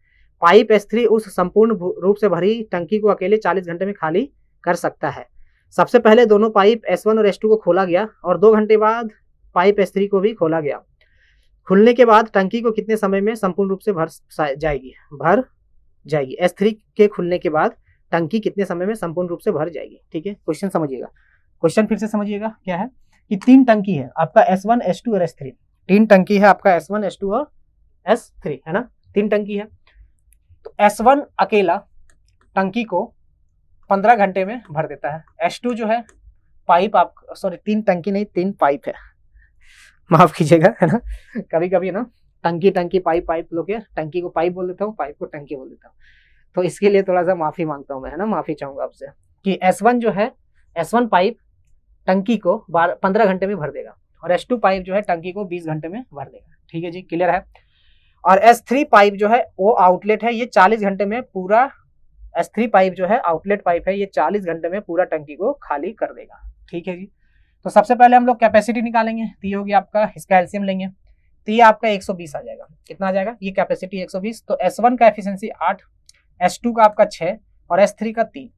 पाइप S3 उस संपूर्ण रूप से भरी टंकी को अकेले 40 घंटे में खाली कर सकता है। सबसे पहले दोनों पाइप S1 और S2 को खोला गया और 2 घंटे बाद पाइप S3 को भी खोला गया। खुलने के बाद टंकी को कितने समय में संपूर्ण रूप से भर जाएगी। S3 के खुलने के बाद टंकी कितने समय में संपूर्ण रूप से भर जाएगी, ठीक है। क्वेश्चन समझिएगा, क्वेश्चन फिर से समझिएगा, क्या है कि 3 टंकी है आपका S1 S2 और S3, 3 टंकी है आपका S1 S2 और S3, है ना, 3 टंकी है। तो S1 अकेला टंकी को 15 घंटे में भर देता है। S2 जो है पाइप, आप सॉरी 3 टंकी नहीं 3 पाइप है, माफ कीजिएगा, है ना, कभी कभी ना टंकी पाइप लोग टंकी को पाइप बोल देता हूँ, पाइप को टंकी बोल देता हूँ। तो इसके लिए थोड़ा सा माफी मांगता हूँ मैं, है ना, माफी चाहूंगा आपसे कि S1 जो है, S1 पाइप टंकी को 15 घंटे में भर देगा और S2 पाइप जो है टंकी को 20 घंटे में भर देगा। ठीक है जी, क्लियर है। और S3 पाइप जो है वो आउटलेट है, ये 40 घंटे में पूरा, S3 पाइप जो है आउटलेट पाइप है, ये 40 घंटे में पूरा टंकी को खाली कर देगा। ठीक है जी। तो सबसे पहले हम लोग कैपेसिटी निकालेंगे, तो ये होगी आपका, इसका एलसीएम लेंगे तो ये आपका 120 आ जाएगा। कितना आ जाएगा, ये कैपेसिटी 120। तो S1 का एफिशिएंसी 8, S2 का आपका 6 और S3 का 3।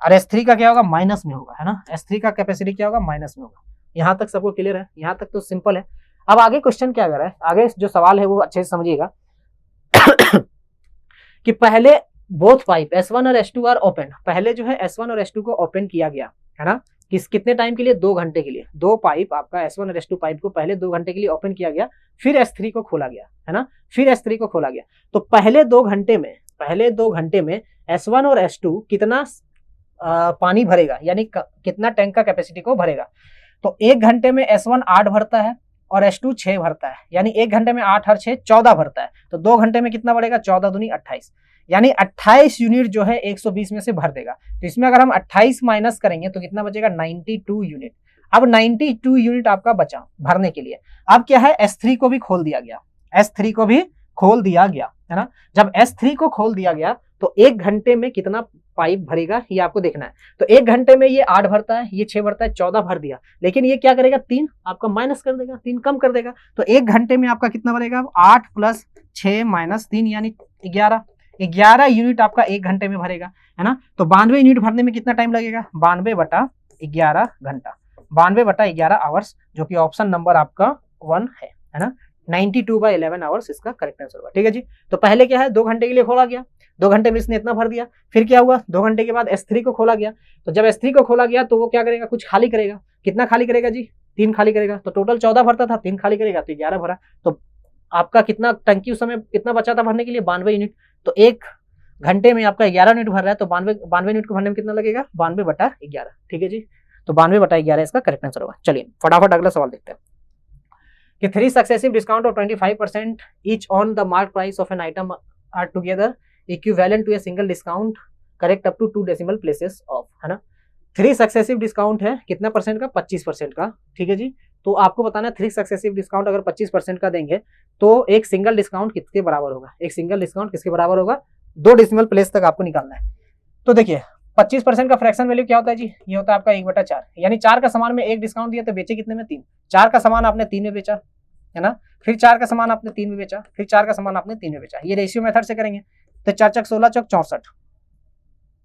और S3 का क्या होगा, माइनस में होगा, है ना। S3 का कैपेसिटी क्या होगा, माइनस में होगा। यहाँ तक सबको क्लियर है, यहाँ तक तो सिंपल है। अब आगे क्वेश्चन क्या कर रहा है, आगे जो सवाल है वो अच्छे से समझिएगा कि पहले बोथ पाइप S1 और S2 आर ओपन, पहले जो है S1 और S2 को ओपन किया गया, है ना, कितने टाइम के लिए, 2 घंटे के लिए। दो पाइप आपका S1 और S2 पाइप को पहले 2 घंटे के लिए ओपन किया गया, फिर S3 को खोला गया, है ना, फिर S3 को खोला गया। तो पहले 2 घंटे में S1 और S2 कितना पानी भरेगा, यानी कितना टैंक का कैपेसिटी को भरेगा। तो 1 घंटे में S1 8 भरता है और S2 6 भरता है, यानी 1 घंटे में 8 और 6 14 भरता है। तो 2 घंटे में कितना बढ़ेगा, 14 दूनी 28, यानी 28 यूनिट जो है 120 में से भर देगा। तो इसमें अगर हम 28 माइनस करेंगे तो कितना बचेगा, 92 यूनिट। अब 92 यूनिट आपका बचा भरने के लिए। अब क्या है, S3 को भी खोल दिया गया, S3 को भी खोल दिया गया, है ना। जब S3 को खोल दिया गया तो 1 घंटे में कितना पाइप भरेगा ये आपको देखना है। तो 1 घंटे में ये 8 भरता है, ये 6 भरता है, 14 भर दिया। लेकिन ये क्या करेगा, 3 आपका माइनस कर देगा, 3 कम कर देगा। तो 1 घंटे में आपका कितना भरेगा, 8 प्लस 6 माइनस 3 यानी 11 यूनिट आपका 1 घंटे में भरेगा, है ना। तो 92 यूनिट भरने में कितना टाइम लगेगा, 92/11 घंटा, 92/11 आवर्स, जो कि ऑप्शन नंबर आपका 1 है ना। 92/11 आवर्स इसका करेक्ट आंसर होगा। ठीक है जी। तो पहले क्या है, 2 घंटे के लिए खोला गया, 2 घंटे में इसने इतना भर दिया। फिर क्या हुआ, 2 घंटे के बाद S3 को खोला गया। तो जब S3 को खोला गया तो वो क्या करेगा, कुछ खाली करेगा। कितना खाली करेगा जी, 3 खाली करेगा। तो टोटल 14 भरता था, 3 खाली करेगा तो 11 भरा। तो आपका कितना टंकी उस समय कितना बचा था भरने के लिए, 92 यूनिट। तो 1 घंटे में आपका 11 यूनिट भर रहा है, तो 92 यूनिट को भरने में कितना लगेगा, 92/11। ठीक है जी। तो 92/11 इसका करेक्ट आंसर होगा। चलिए फटाफट अगला सवाल देखते हैं कि 3 successive discount of 25% each on the mark price of an item are together equivalent to a single discount correct up to 2 decimal places of, है ना। 3 सक्सेसिव डिस्काउंट है, कितना परसेंट का, 25% का। ठीक है जी। तो आपको बताना है 3 सक्सेसिव डिस्काउंट अगर 25% का देंगे तो एक सिंगल डिस्काउंट किसके बराबर होगा, एक सिंगल डिस्काउंट किसके बराबर होगा, 2 डेसिमल प्लेस तक आपको निकालना है। तो देखिए 25% का फ्रैक्शन वैल्यू क्या होता है जी, ये होता है आपका 1/4, यानी 4 का सामान में 1 डिस्काउंट दिया तो बेचे कितने में, 3। 4 का सामान आपने 3 में बेचा, है ना, फिर 4 का सामान आपने 3 में बेचा, फिर 4 का सामान आपने 3 में बेचा। ये रेशियो मेथड से करेंगे तो 4 चक 16 चक 64,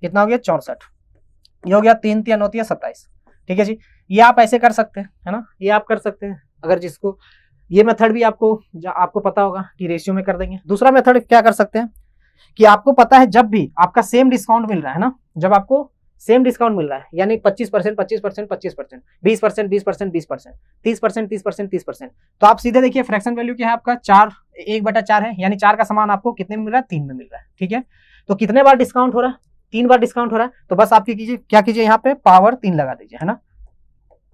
कितना हो गया 64, ये हो गया 3 3 9 27। ठीक है जी। ये आप ऐसे कर सकते हैं, है ना, ये आप कर सकते हैं। अगर जिसको ये मेथड भी आपको पता होगा कि रेशियो में कर देंगे। दूसरा मेथड क्या कर सकते हैं कि आपको पता है जब भी आपका सेम डिस्काउंट मिल रहा है ना, जब आपको सेम डिस्काउंट मिल रहा है यानी 25%, 25%, 25%, 20%, 20%, 20%, 30%, 30%, 30%, तो आप सीधे देखिए फ्रैक्शन वैल्यू क्या है आपका 4, 1/4 है, यानी 4 का सामान आपको कितने में मिल रहा है, 3 में मिल रहा है। ठीक है। तो कितने बार डिस्काउंट हो रहा है, 3 बार डिस्काउंट हो रहा है। तो बस आप क्या कीजिए यहाँ पे पावर 3 लगा दीजिए, है ना,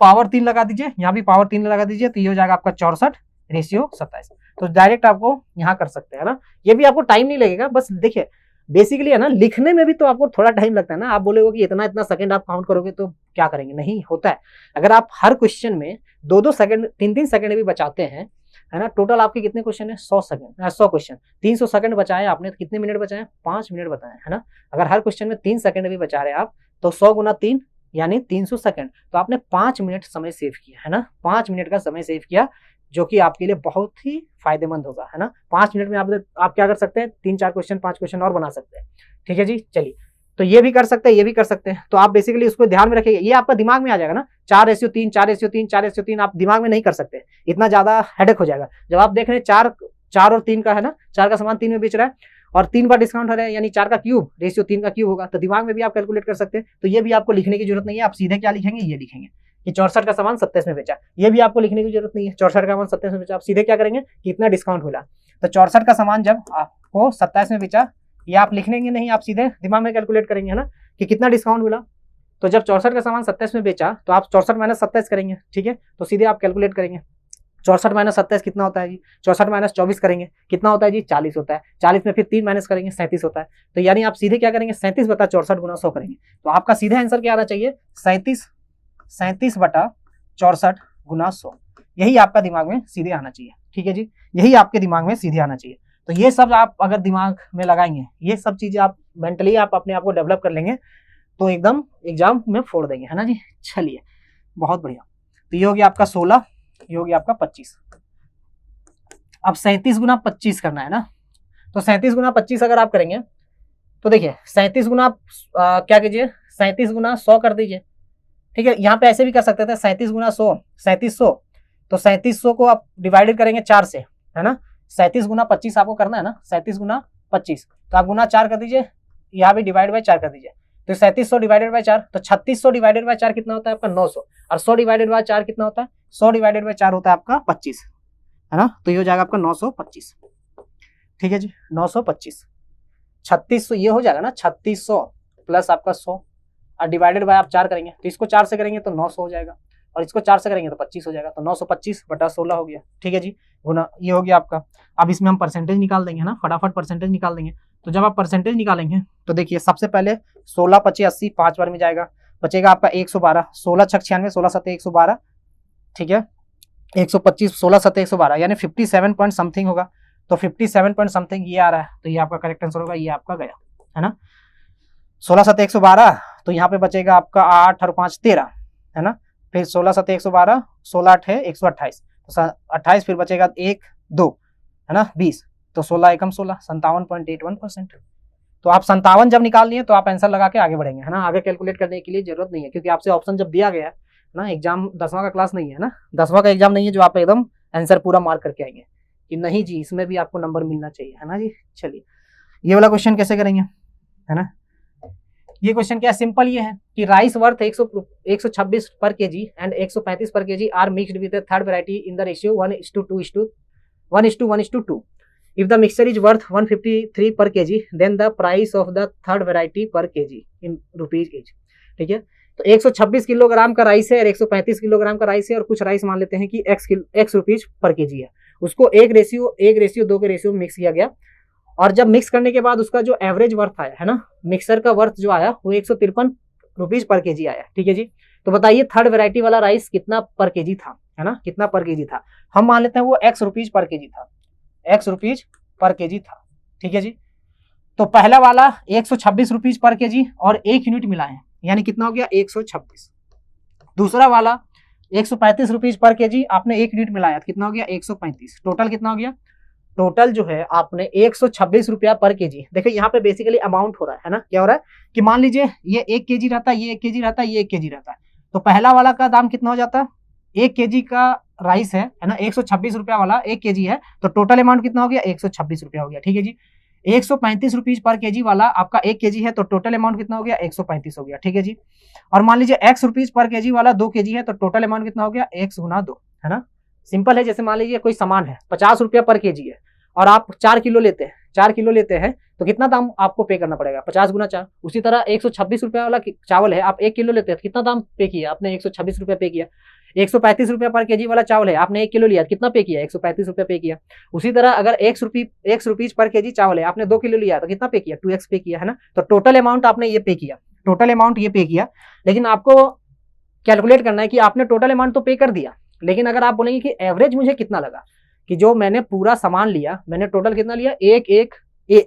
पावर 3 लगा दीजिए, यहाँ भी पावर 3 लगा दीजिए, तो ये हो जाएगा आपका 64 रेशियो 27। तो डायरेक्ट आपको यहाँ कर सकते हैं ना, ये भी आपको टाइम नहीं लगेगा। बस देखिए बेसिकली है ना, लिखने में भी तो आपको थोड़ा टाइम लगता है ना। आप बोलोगे कि इतना सेकंड आप काउंट करोगे तो क्या करेंगे, नहीं होता है। अगर आप हर क्वेश्चन में 2 सेकंड 3 सेकंड भी बचाते हैं, है ना, टोटल आपके कितने क्वेश्चन है, 100 क्वेश्चन, 300 सेकंड बचाए आपने, तो कितने मिनट बचाए, 5 मिनट बताए, है ना। अगर हर क्वेश्चन में 3 सेकंड भी बचा रहे आप तो 100 गुना 3 यानी 300 सेकंड, तो आपने 5 मिनट समय सेव किया, है ना, 5 मिनट का समय सेव किया, जो कि आपके लिए बहुत ही फायदेमंद होगा, है ना। 5 मिनट में आप क्या कर सकते हैं, 3-4 क्वेश्चन 5 क्वेश्चन और बना सकते हैं। ठीक है जी। चलिए तो ये भी कर सकते हैं, ये भी कर सकते हैं। तो आप बेसिकली उसको ध्यान में रखिएगा, ये आपका दिमाग में आ जाएगा ना, 4:3, 4:3, 4:3, आप दिमाग में नहीं कर सकते, इतना ज्यादा हेडेक हो जाएगा। जब आप देख रहे हैं 4 और 3 का, है ना, 4 का सामान 3 में बेच रहा है और 3 बार डिस्काउंट हो रहा है, यानी 4 का क्यूब रेशियो 3 का क्यूब होगा, तो दिमाग में भी आप कैलकुलेट कर सकते हैं। तो ये भी आपको लिखने की जरूरत नहीं है, आप सीधे क्या लिखेंगे, ये लिखेंगे कि 64 का सामान 27 में बेचा। ये भी आपको लिखने की जरूरत नहीं है, 64 का सामान 27 में बेचा, आप सीधे क्या करेंगे, कितना डिस्काउंट मिला। तो 64 का सामान जब आपको 27 में बेचा, ये आप लिख लेंगे नहीं, आप सीधे दिमाग में कैलकुलेट करेंगे, है ना, कि कितना डिस्काउंट मिला। तो जब 64 का सामान 27 में बेचा तो आप 64 - 27 करेंगे। ठीक है। तो सीधे आप कैलकुलेट करेंगे 64 माइनस 27 कितना होता है जी? 64 माइनस 24 करेंगे कितना होता है जी? 40 होता है। 40 में फिर 3 माइनस करेंगे 37 होता है। तो यानी आप सीधे क्या करेंगे? 37 बटा 64 गुना 100 करेंगे। तो आपका सीधा आंसर क्या आना चाहिए? 37 बटा 64 गुना 100। यही आपका दिमाग में सीधे आना चाहिए। ठीक है जी, यही आपके दिमाग में सीधे आना चाहिए। तो ये सब आप अगर दिमाग में लगाएंगे, ये सब चीजें आप मेंटली आप अपने आप को डेवलप कर लेंगे तो एकदम एग्जाम में फोड़ देंगे, है ना जी। चलिए बहुत बढ़िया। तो ये हो गया आपका 16, ये हो गया आपका 25। अब 37 गुना 25 करना है ना। तो 37 गुना 25 अगर आप करेंगे तो देखिए 37 गुना क्या कीजिए, 37 गुना 100 कर दीजिए। ठीक है, यहाँ पे ऐसे भी कर सकते थे 37 गुना 100, 3700। तो 3700 को आप डिवाइडेड करेंगे 4 से, है ना। 37 गुना 25 आपको करना है ना, 37 गुना 25 तो आप गुना 4 कर दीजिए, यहाँ भी डिवाइड बाय 4 कर दीजिए। तो 3700 डिवाइडेड बाय 4 तो 3600 डिवाइडेड बाय 4 कितना होता है आपका? 900। और 100 डिवाइडेड बाय 4 कितना होता है? 100 डिवाइडेड बाय 4 होता है आपका 25, है ना। तो ये हो जाएगा आपका 925। ठीक है जी, 925। 3600 ये हो जाएगा ना, 3600 प्लस आपका 100 और डिवाइडेड बाय आप 4 करेंगे तो इसको 4 से करेंगे तो 900 हो जाएगा और इसको 4 से करेंगे तो 25 हो जाएगा। तो 925 बटा 16 हो गया। ठीक है जी, गुना ये हो गया आपका। अब इसमें हम परसेंटेज निकाल देंगे ना, फटाफट परसेंटेज निकाल देंगे। तो जब आप परसेंटेज निकालेंगे तो देखिए सबसे पहले 16 25 80 5 बार में जाएगा, बचेगा आपका 112। 16 6 96, 16 7 112। ठीक है, 125 16 7 112 यानी 57 पॉइंट समथिंग होगा। तो 57 पॉइंट समथिंग ये आ रहा है, तो ये आपका करेक्ट आंसर होगा, ये आपका गया, है ना। 16 7 112 तो यहाँ पे बचेगा आपका 8 और 5 13, है ना। फिर 16 7 112, 16 8 है 128, तो 28 फिर बचेगा 1 2, है ना 20। तो 16 एकम 16 57.81%। तो आप 57 जब निकाल लिए तो आप आंसर लगा के आगे बढ़ेंगे, है ना। आगे कैलकुलेट करने के लिए जरूरत नहीं है, क्योंकि आपसे ऑप्शन जब दिया गया है ना, एग्जाम 10वां का क्लास नहीं है ना, 10वां का एग्जाम नहीं है जो आप एकदम आंसर पूरा मार्क करके आएंगे कि नहीं जी इसमें भी आपको नंबर मिलना चाहिए, है ना जी। चलिए ये वाला क्वेश्चन कैसे करेंगे, है ना। ये क्वेश्चन क्या सिंपल ये है कि राइस वर्थ 126 पर केजी एंड 135 पर kg are mixed with third variety in the ratio 1:2:1:2। If the mixture is worth 153 per kg, then the price of the third variety per kg in rupees is। ठीक है, तो 126 kilogram का rice है और 135 kilogram का rice है और कुछ राइस मान लेते हैं कि x रुपीज पर केजी है। उसको एक रेशियो 2 के रेशियो में मिक्स किया गया और जब मिक्स करने के बाद उसका जो एवरेज वर्थ आया है ना, मिक्सर का वर्थ जो आया वो 153 रुपीज पर केजी आया। ठीक है जी, तो बताइए थर्ड वैरायटी वाला राइस कितना पर केजी था, है ना, कितना पर केजी था। हम मान लेते हैं वो x रुपीज पर केजी था, x रुपीज पर केजी था। ठीक है जी, तो पहला वाला 126 रुपीज पर केजी और 1 यूनिट मिला है, यानी कितना हो गया 126। दूसरा वाला 135 रुपीज पर केजी, आपने 1 यूनिट मिलाया, कितना हो गया 135। टोटल कितना हो गया, टोटल जो है आपने 126 रुपया पर केजी। देखिए यहाँ पे बेसिकली अमाउंट हो रहा है ना, क्या हो रहा है कि मान लीजिए ये 1 केजी रहता है, ये 1 केजी रहता है, ये 1 केजी रहता है, तो पहला वाला का दाम कितना हो जाता है, 1 केजी का राइस है ना, 126 रुपया वाला 1 केजी है, तो टोटल अमाउंट कितना हो गया 126 रुपया हो गया। ठीक है जी, 135 रुपीज पर केजी वाला आपका 1 केजी है, तो टोटल अमाउंट कितना हो गया 135 हो गया। ठीक है जी, और मान लीजिए x रुपीज पर केजी वाला 2 केजी है, तो टोटल अमाउंट कितना हो गया x गुना 2, है ना। सिंपल है, जैसे मान लीजिए कोई सामान है 50 रुपया पर केजी है और आप 4 किलो लेते हैं, 4 किलो लेते हैं तो कितना दाम आपको पे करना पड़ेगा 50 गुना 4। उसी तरह 126 रुपया वाला चावल है, आप 1 किलो लेते हैं तो कितना दाम पे किया आपने 126 रुपया पे किया। 135 रुपया पर केजी वाला चावल है, आपने 1 किलो लिया, कितना पे किया 135 रुपया पे किया। उसी तरह अगर x रुपीज पर केजी चावल है, आपने 2 किलो लिया तो कितना पे किया 2x पे किया, है ना। तो टोटल अमाउंट आपने ये पे किया, टोटल अमाउंट ये पे किया, लेकिन आपको कैलकुलेट करना है कि आपने टोटल अमाउंट तो पे कर दिया, लेकिन अगर आप बोलेंगे कि एवरेज मुझे कितना लगा, कि जो मैंने पूरा सामान लिया, मैंने टोटल कितना लिया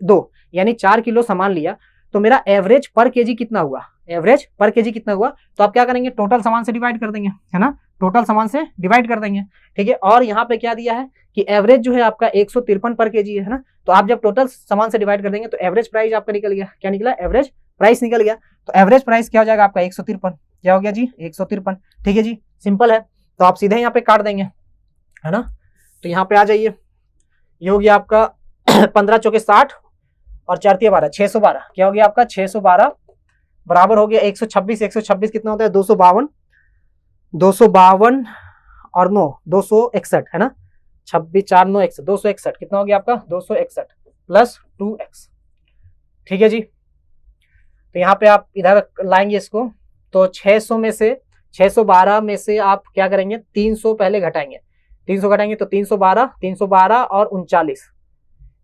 2 यानी 4 किलो सामान लिया, तो मेरा एवरेज पर केजी कितना हुआ, एवरेज पर केजी कितना हुआ, तो आप क्या करेंगे टोटल सामान से डिवाइड कर देंगे, है ना, टोटल सामान से डिवाइड कर देंगे। ठीक है, और यहाँ पे क्या दिया है कि एवरेज जो है आपका 153 पर केजी है ना, तो आप जब टोटल सामान से डिवाइड कर देंगे तो एवरेज प्राइस आपका निकल गया, क्या निकला एवरेज प्राइस निकल गया। तो एवरेज प्राइस क्या हो जाएगा आपका 153, क्या हो गया जी 153। ठीक है जी, सिंपल है, तो आप सीधे यहाँ पे काट देंगे, है ना। तो यहाँ पे आ जाइए, ये हो गया आपका 15 चौके 60 और 4 तिया 12 612, क्या हो गया आपका 612 बराबर हो गया 126। 126 कितना होता है 252 और 9 261, है ना, 26 4 9 61 261, कितना हो गया आपका 261 प्लस 2x। ठीक है जी, तो यहाँ पे आप इधर लाएंगे इसको, तो 600 में से 612 में से आप क्या करेंगे 300 पहले घटाएंगे, 300 घटाएंगे तो 312, 312 और 39,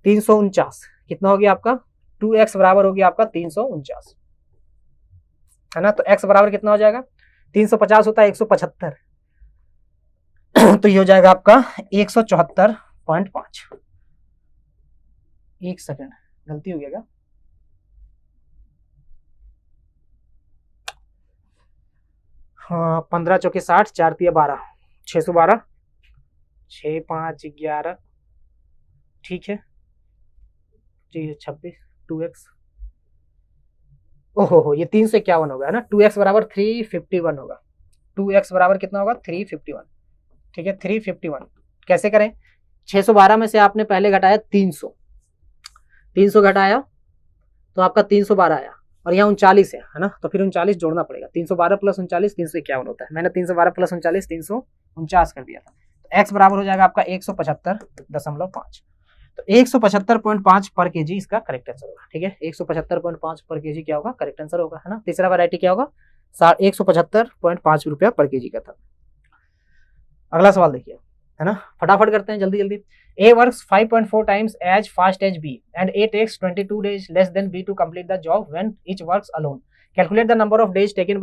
349, कितना हो गया आपका 2x बराबर हो गया आपका 349, है ना। तो x बराबर कितना हो जाएगा, 350 होता है 175, तो ये हो जाएगा आपका 174.5। एक सेकंड, गलती हो गया क्या, हाँ 15 चौके 60, 4 तिया 12, 612, 6 5 11, ठीक है जी 26, 2x, ओहो हो, ये 351 होगा, है ना। 2x बराबर 351 होगा, 2x बराबर कितना होगा 351, ठीक है 351। कैसे करें, 612 में से आपने पहले घटाया 300, 300 घटाया तो आपका 312 आया, और यहाँ 39 है ना, तो फिर 39 जोड़ना पड़ेगा, 312 प्लस 39 351 होता है, मैंने 312 प्लस 39 349 कर दिया था। तो x बराबर हो जाएगा आपका 175.5, तो 175.5 पर केजी इसका करेक्ट आंसर होगा, ठीक है 175.5 पर केजी क्या होगा, करेक्ट आंसर होगा, है ना। तीसरा वैरायटी क्या होगा, 175.5 रुपया पर केजी का था। अगला सवाल देखिए, है ना, फटाफट करते हैं जल्दी जल्दी। A works 5.4 times as fast as B and A takes 22 days less than B to complete the job when each works alone. Calculate the number of days taken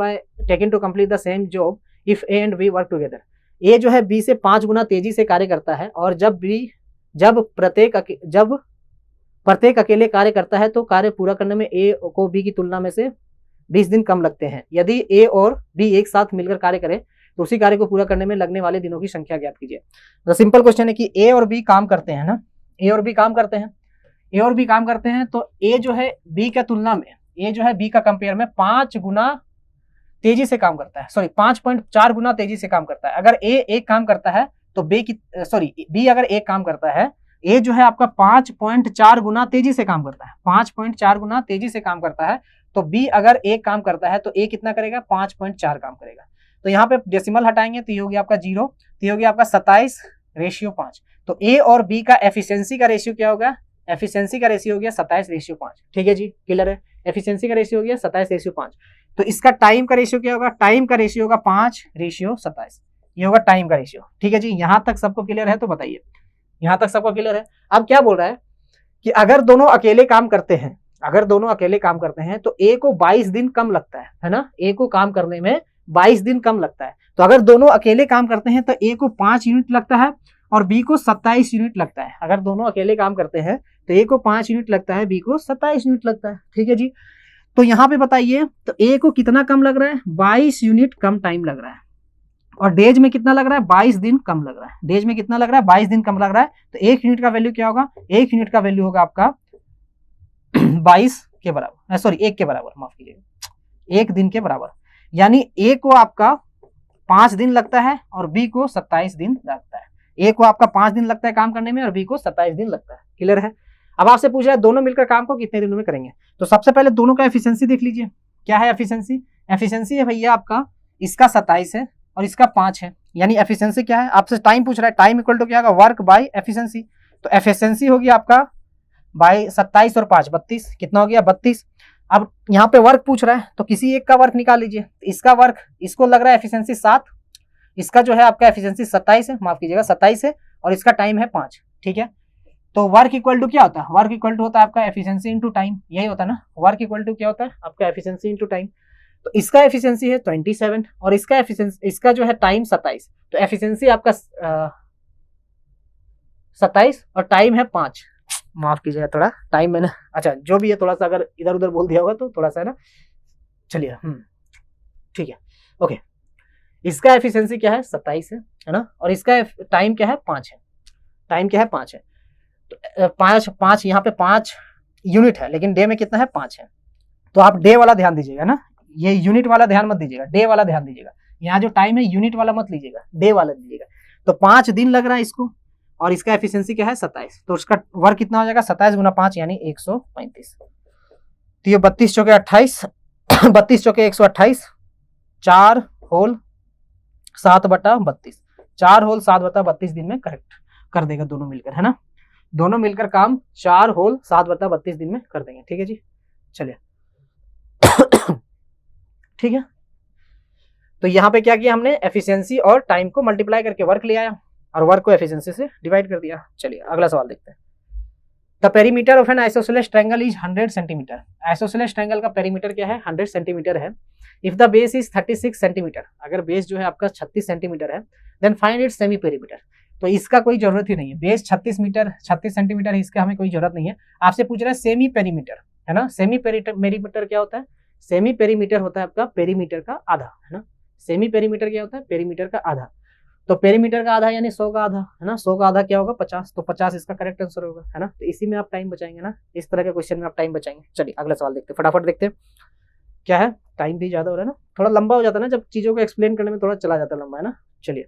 to complete the same job if A and B work together. A जो है B से 5 गुना तेजी से कार्य करता है, और जब प्रत्येक अकेले कार्य करता है तो कार्य पूरा करने में A को B की तुलना में से 20 दिन कम लगते हैं। यदि A और B एक साथ मिलकर कार्य करें तो उसी कार्य को पूरा करने में लगने वाले दिनों की संख्या ज्ञात कीजिए। तो सिंपल क्वेश्चन है कि ए और बी काम करते हैं ना, ए और बी काम करते हैं, तो ए जो है बी के तुलना में, ए जो है बी का कंपेयर में 5 गुना तेजी से काम करता है, सॉरी 5.4 गुना तेजी से काम करता है। अगर ए एक काम करता है तो बी अगर एक काम करता है, ए जो है आपका 5.4 गुना तेजी से काम करता है, 5.4 गुना तेजी से काम करता है, तो बी अगर एक काम करता है तो ए कितना करेगा, 5.4 काम करेगा। तो यहाँ पे डेसिमल हटाएंगे तो ये हो गया आपका 0, तो ये हो गया आपका 27:5। तो ए और बी का एफिशिएंसी का रेशियो क्या होगा, एफिशिएंसी का रेशियो हो गया 27:5, ठीक है जी, क्लियर है, एफिशिएंसी का रेशियो हो गया 27:5। तो इसका टाइम का रेशियो क्या होगा, टाइम का रेशियो होगा 5:27, ये होगा टाइम का रेशियो, ठीक है जी। यहाँ तक सबको क्लियर है तो बताइए, यहाँ तक सबको क्लियर है। अब क्या बोल रहा है कि अगर दोनों अकेले काम करते हैं तो ए को 22 दिन कम लगता है ना, ए को काम करने में 22 दिन कम लगता है। तो अगर दोनों अकेले काम करते हैं तो ए को 5 यूनिट लगता है और बी को 27 यूनिट लगता है। अगर दोनों अकेले काम करते हैं तो ए को 5 यूनिट लगता है, बी को 27 यूनिट लगता है, ठीक है जी। तो यहाँ पे बताइए, तो ए को कितना कम लग रहा है, 22 यूनिट कम टाइम लग रहा है, और डेज में कितना लग रहा है, 22 दिन कम लग रहा है, डेज में कितना लग रहा है, 22 दिन कम लग रहा है। तो 1 यूनिट का वैल्यू क्या होगा, 1 यूनिट का वैल्यू होगा आपका 22 के बराबर, सॉरी 1 के बराबर, माफ कीजिएगा, 1 दिन के बराबर। यानी ए को आपका 5 दिन लगता है और बी को 27 दिन लगता है। ए को आपका 5 दिन लगता है काम करने में और बी को 27 दिन लगता है, क्लियर है। अब आपसे पूछ रहा है दोनों मिलकर काम को कितने दिनों में करेंगे। तो सबसे पहले दोनों का एफिशिएंसी देख लीजिए, क्या है एफिशिएंसी, एफिशिएंसी है भैया आपका, इसका 27 है और इसका 5 है, यानी एफिशिएंसी क्या है, आपसे टाइम पूछ रहा है, टाइम इक्वल टू क्या होगा, वर्क बाय एफिशिएंसी। तो एफिशिएंसी होगी आपका बाय 27 और 5 32, कितना हो गया 32। अब यहाँ पे वर्क पूछ रहा है तो किसी एक का वर्क निकाल लीजिए, इसका वर्क, इसको लग रहा है एफिशिएंसी 7, इसका जो है आपका एफिशिएंसी 27 है, माफ कीजिएगा 27 है, और इसका टाइम है 5, ठीक है। तो वर्क इक्वल टू क्या होता है, वर्क इक्वल टू होता है आपका एफिशिएंसी इनटू टाइम, यही होता है ना, वर्क इक्वल टू क्या होता है आपका एफिशिएंसी इनटू टाइम। तो इसका एफिशिएंसी है 27 और इसका एफिशिएंसी, इसका जो है टाइम 27, तो एफिशिएंसी आपका 27 और टाइम है 5, माफ कीजिएगा थोड़ा टाइम मैंने, अच्छा जो भी है थोड़ा सा अगर इधर उधर बोल दिया होगा तो थोड़ा सा है ना, चलिए ठीक है ओके। इसका एफिशिएंसी क्या है 27 है ना, और इसका टाइम क्या है 5 है, टाइम क्या है 5 है। तो 5 यहाँ पे 5 यूनिट है, लेकिन डे में कितना है 5 है। तो आप डे वाला ध्यान दीजिएगा ना, ये यूनिट वाला ध्यान मत दीजिएगा, डे वाला ध्यान दीजिएगा। यहाँ जो टाइम है यूनिट वाला मत लीजिएगा, डे वाला दीजिएगा। तो 5 दिन लग रहा है इसको, और इसका एफिशिएंसी क्या है 27, तो उसका वर्क कितना हो जाएगा 27 गुना 5 यानी 135। तो ये 32 चौके 28, 32 चौके 128, 4 होल 7/32, 4 होल 7/32 दिन में करेक्ट कर देगा दोनों मिलकर, है ना, दोनों मिलकर काम 4 होल 7/32 दिन में कर देंगे, ठीक है जी। चलिए ठीक है, तो यहाँ पे क्या किया हमने, एफिशिएंसी और टाइम को मल्टीप्लाई करके वर्क ले आया। और वर्क को एफिशिएंसी से डिवाइड कर दिया। चलिए अगला सवाल देखते हैं। The perimeter of an isosceles triangle is 100 centimetre. Isosceles triangle का पेरीमीटर क्या है? 100 सेंटीमीटर है। If the base is 36 centimetre, अगर बेस जो है आपका 36 सेंटीमीटर है, then find its semi perimeter. तो इसका कोई जरूरत ही नहीं है, बेस 36 सेंटीमीटर है, इसका हमें कोई जरूरत नहीं है। आपसे पूछ रहा है सेमी पेरीमीटर, है ना। सेमी पेरीमीटर क्या होता है? सेमी पेरीमीटर होता है आपका पेरीमीटर का आधा, है ना। सेमी पेरीमीटर क्या होता है? पेरीमीटर का आधा। तो पेरीमीटर का आधा यानी 100 का आधा, है ना। 100 का आधा क्या होगा? 50। तो 50 इसका करेक्ट आंसर होगा, है ना। तो इसी में आप टाइम बचाएंगे ना, इस तरह के क्वेश्चन में आप टाइम बचाएंगे। चलिए अगला सवाल देखते हैं, फटाफट देखते हैं क्या है। टाइम भी ज्यादा हो रहा है ना, थोड़ा लंबा हो जाता है ना, जब चीजों को एक्सप्लेन करने में थोड़ा चला जाता है लंबा, है ना। चलिए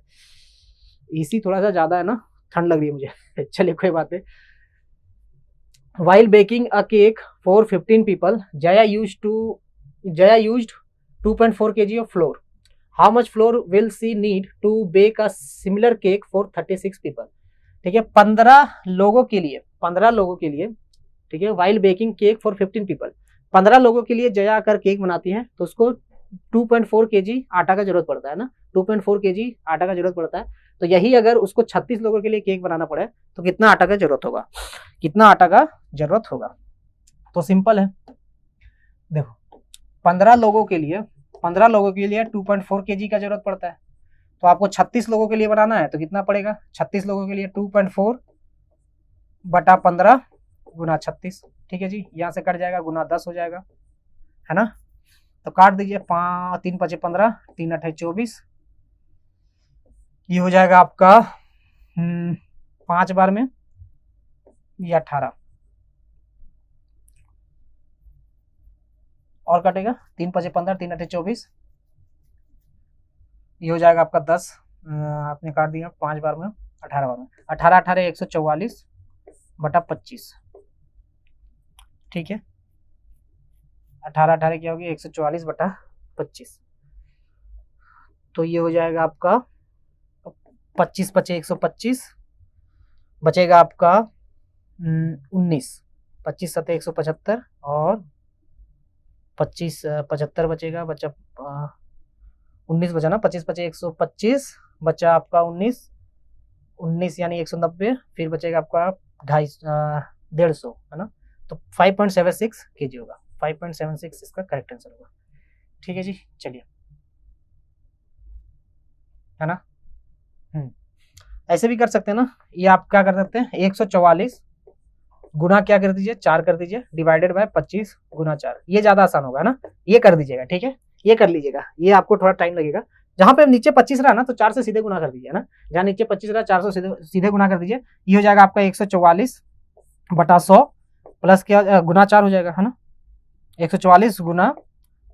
इसी थोड़ा सा ज्यादा है ना, ठंड लग रही है मुझे। चलिए कोई बात नहीं। While baking a cake for 15 people, Jaya used 2.4 kg of flour. How much flour will she need to bake a similar cake for 36 people? ठीक है, 15 लोगों के लिए, ठीक है। While baking cake for 15 people, 15 लोगों के लिए जया अगर केक बनाती है तो उसको 2.4 kg आटा का जरूरत पड़ता है ना। 2.4 kg आटा का जरूरत पड़ता है। तो यही अगर उसको 36 लोगों के लिए केक बनाना पड़े तो कितना आटा का जरूरत होगा? कितना आटा का जरूरत होगा? तो सिंपल है, देखो 15 लोगों के लिए 2.4 kg का जरूरत पड़ता है। तो आपको 36 लोगों के लिए बनाना है तो कितना पड़ेगा? 36 लोगों के लिए 2.4 बटा 15 गुना 36, ठीक है जी। यहाँ से कट जाएगा, गुना 10 हो जाएगा, है ना। तो काट दीजिए, 3 × 5 = 15, 3 × 8 = 24। ये हो जाएगा आपका 5 बार में ये 18 और कटेगा, 3 × 5 = 15, 3 × 8 = 24। ये हो जाएगा आपका 10, आपने काट दिया 5 बार में, 18 बार में, 18 18 144 बटा 25, ठीक है। 18 18 क्या होगी? 144 बटा 25। तो ये हो जाएगा आपका 25 × 5 = 125, बचेगा आपका 19, 25 × 7 = 175 और 25 75 बचेगा, बचा 19 बचा ना, 25 × 5 = 125, बचा आपका 19 यानी 190, फिर बचेगा आपका 150 है ना। तो 5.76 kg होगा, 5.76 इसका करेक्ट आंसर होगा, ठीक है जी। चलिए, है ना। ऐसे भी कर सकते हैं ना, ये आप क्या कर सकते हैं, 144 गुना क्या कर दीजिए, 4 कर दीजिए, डिवाइडेड बाय 25 गुना 4, ये ज्यादा आसान होगा ना, ये कर दीजिएगा, ठीक है। ये कर लीजिएगा, ये आपको थोड़ा टाइम लगेगा। जहां पे नीचे 25 रहा ना तो 4 से सीधे गुना कर दीजिए ना, जहां नीचे 25 रहा 4 से सीधे गुना कर दीजिए। ये हो जाएगा आपका 144 बटा 100 प्लस क्या गुना 4 हो जाएगा, है ना। 144 गुना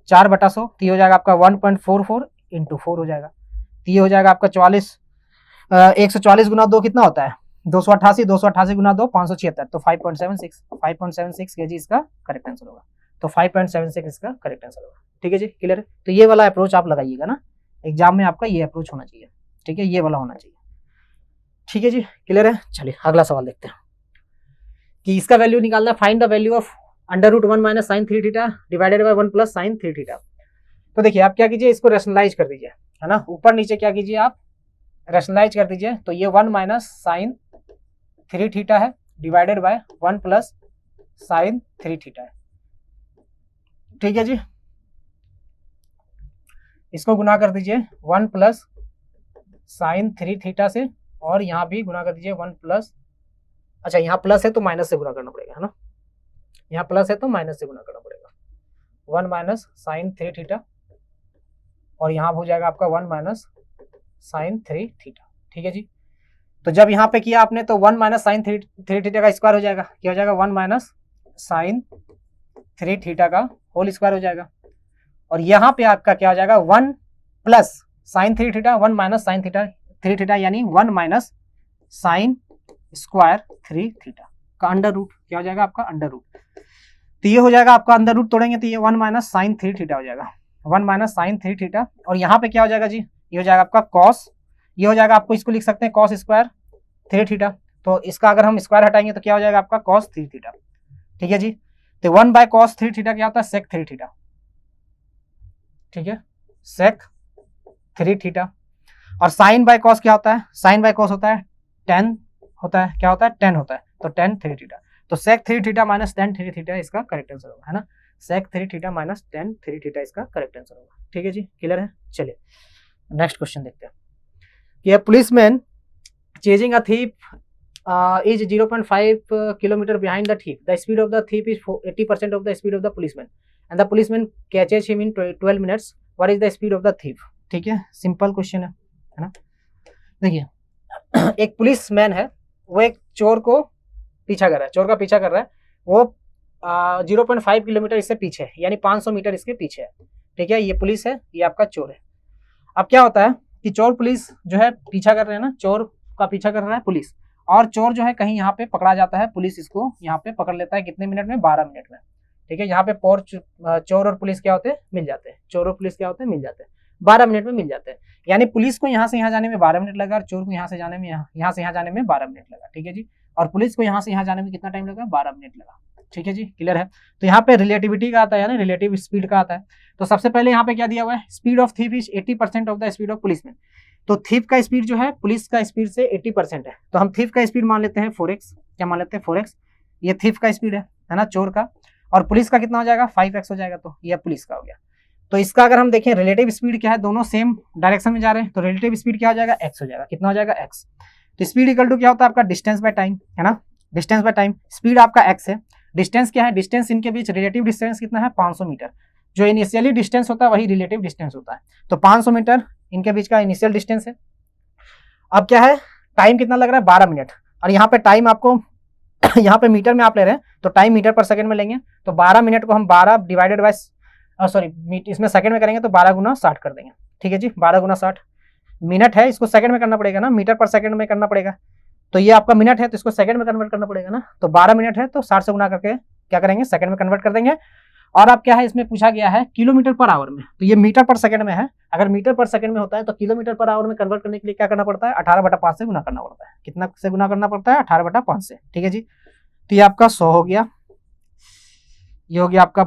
4 बटा 100, तो ये हो जाएगा आपका 1.44 × 4 हो जाएगा। तो ये हो जाएगा आपका 144 गुना 2 कितना होता है? 288, 288 गुना 2 576, तो 5.76 kg इसका करेक्ट आंसर होगा। तो 5.76 इसका करेक्ट आंसर होगा, ठीक है जी। क्लियर है। तो ये वाला अप्रोच आप लगाइएगा ना, एग्जाम में आपका ये अप्रोच होना चाहिए, ठीक है, ये वाला होना चाहिए, ठीक है जी। क्लियर है। चलिए अगला सवाल देखते हैं कि इसका वैल्यू निकालना है। Find the value of √1 - sin 3 theta divided by 1 + sin 3 theta. तो देखिए आप क्या कीजिए, इसको रैशनलाइज कर दीजिए, है ना। ऊपर नीचे क्या कीजिए, आप रैशनलाइज कर दीजिए। तो ये 1 - sin 3 थीटा है डिवाइडेड बाय 1 + sin 3 थीटा है, ठीक है जी। इसको गुना कर दीजिए 1 + sin 3 थीटा से, और यहाँ भी गुना कर दीजिए 1 +, अच्छा यहाँ प्लस है तो माइनस से गुना करना पड़ेगा, है ना। यहाँ प्लस है तो माइनस से गुना करना पड़ेगा, 1 - sin 3 थीटा, और यहाँ हो जाएगा आपका 1 - sin 3 थीटा, ठीक है जी। तो जब यहाँ पे किया आपने तो 1 - sin 3 थीटा का स्क्वायर हो जाएगा, क्या हो जाएगा, 1 - sin 3 थीटा का होल स्क्वायर हो जाएगा। और यहाँ पे आपका क्या हो जाएगा, 1 + sin 3 थीटा, 1 - sin 3 थीटा यानी 1 - sin स्क्वायर 3 थीटा का अंडर रूट, क्या हो जाएगा आपका अंडर रूट। तो ये हो जाएगा आपका अंडर रूट तोड़ेंगे तो ये 1 - sin 3 थीटा हो जाएगा, 1 - sin 3 थीटा। और यहाँ पे क्या हो जाएगा जी, ये हो जाएगा आपका cos, ये हो जाएगा, आपको इसको लिख सकते हैं cos स्क्वायर 3 थीटा। तो इसका अगर हम स्क्वायर हटाएंगे तो क्या हो जाएगा आपका cos 3 थीटा, ठीक है जी। तो 1/cos 3 थीटा क्या होता है, sec 3 थीटा, ठीक है, sec 3 थीटा। और sin/cos क्या होता है, sin/cos होता है 10 होता है, क्या होता है 10 होता है, तो 10 3 थीटा, तो sec 3 थीटा माइनस 10 3 थीटा इसका करेक्ट आंसर होगा, है ना, sec 3 थीटा माइनस 10 3 थीटा इसका करेक्ट आंसर होगा। ठीक है जी, क्लियर है। चलिए नेक्स्ट क्वेश्चन देखते हैं कि policeman chasing a thief is 0.5 kilometer behind the thief. The speed of the thief is 80% of the speed of the policeman, and the policeman catches him in 12 minutes. What is the speed of the thief? ठीक है, simple question है ना। देखिए एक policeman है, वो एक चोर को पीछा कर रहा है, चोर का पीछा कर रहा है, वो 0.5 किलोमीटर इससे पीछे है, यानी 500 मीटर इसके पीछे है। ठीक है, ये पुलिस है, ये आपका चोर है। अब क्या होता है कि चोर पुलिस जो है पीछा कर रहे हैं ना, चोर का पीछा कर रहा है पुलिस, और चोर जो है कहीं यहाँ पे पकड़ा जाता है, पुलिस इसको यहाँ पे पकड़ लेता है, कितने मिनट में, 12 मिनट में। ठीक है, यहाँ पे चोर और पुलिस क्या होते हैं, मिल जाते हैं, चोर और पुलिस क्या होते हैं, मिल जाते हैं, 12 मिनट में मिल जाते हैं। यानी पुलिस को यहाँ से यहाँ जाने में 12 मिनट लगा, और चोर को यहाँ से जाने में यहाँ से यहाँ जाने में 12 मिनट लगा। ठीक है जी, और पुलिस को यहाँ से यहाँ जाने में कितना टाइम लगा, 12 मिनट लगा। ठीक है जी, क्लियर है। तो यहाँ पे रिलेटिविटी का आता है, यानी रिलेटिव स्पीड का आता है। तो सबसे पहले यहाँ पे क्या दिया हुआ है, speed of thief is 80% of the speed of policeman. तो थीफ का स्पीड जो है पुलिस का स्पीड से 80% है, तो हम थीफ का स्पीड मान लेते हैं 4x। क्या मान लेते हैं, 4x। ये थीफ का स्पीड है ना, चोर का, और पुलिस का कितना हो जाएगा, 5x हो जाएगा, तो ये पुलिस का हो गया। तो इसका अगर हम देखें रिलेटिव स्पीड क्या है, दोनों सेम डायरेक्शन में जा रहे हैं, तो रिलेटिव स्पीड क्या हो जाएगा, x हो जाएगा। कितना हो जाएगा, x। तो स्पीड इक्वल टू क्या होता है आपका, डिस्टेंस बाय टाइम, है ना, डिस्टेंस बाय टाइम। स्पीड आपका x है, डिस्टेंस क्या है, डिस्टेंस इनके बीच रिलेटिव डिस्टेंस कितना है, 500 मीटर। जो इनिशियली डिस्टेंस होता है वही रिलेटिव डिस्टेंस होता है, तो 500 मीटर इनके बीच का इनिशियल डिस्टेंस है। अब क्या है, टाइम कितना लग रहा है, 12 मिनट, और यहाँ पे टाइम आपको यहाँ पे मीटर में आप ले रहे हैं, तो टाइम मीटर पर सेकंड में लेंगे, तो 12 मिनट को हम 12 डिवाइडेड बाय इसमें सेकंड में करेंगे, तो 12 गुना 60 कर देंगे। ठीक है जी, 12 गुना 60 मिनट है, इसको सेकंड में करना पड़ेगा ना, मीटर पर सेकंड में करना पड़ेगा, तो ये आपका मिनट है, तो इसको सेकंड में कन्वर्ट करना पड़ेगा ना, तो 12 मिनट है, तो 60 से गुना करके क्या करेंगे, सेकंड में कन्वर्ट कर देंगे। और अब क्या है, इसमें पूछा गया है किलोमीटर पर आवर में, तो ये मीटर पर सेकंड में है, अगर मीटर पर सेकंड में होता है तो किलोमीटर पर आवर में कन्वर्ट करने के लिए क्या करना पड़ता है, 18/5 से गुना करना पड़ता है। कितना से गुना करना पड़ता है, 18/5 से। ठीक है जी, तो ये आपका 100 हो गया, ये हो गया आपका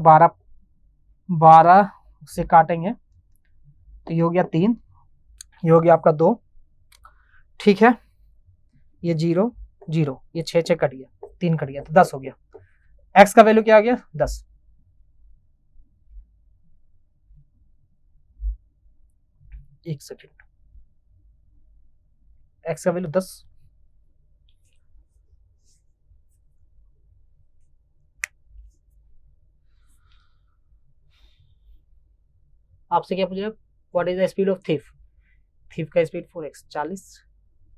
12 से काटेंगे तो ये हो गया 3, ये हो गया आपका 2। ठीक है, ये 0 0, ये 6 कट गया, 3 कट गया, तो 10 हो गया। एक्स का वैल्यू क्या आ गया, 10। एक सेकेंड, एक्स का वैल्यू 10, आपसे क्या पूछ रहा है, what is the speed of thief. Thief का स्पीड 4x, 40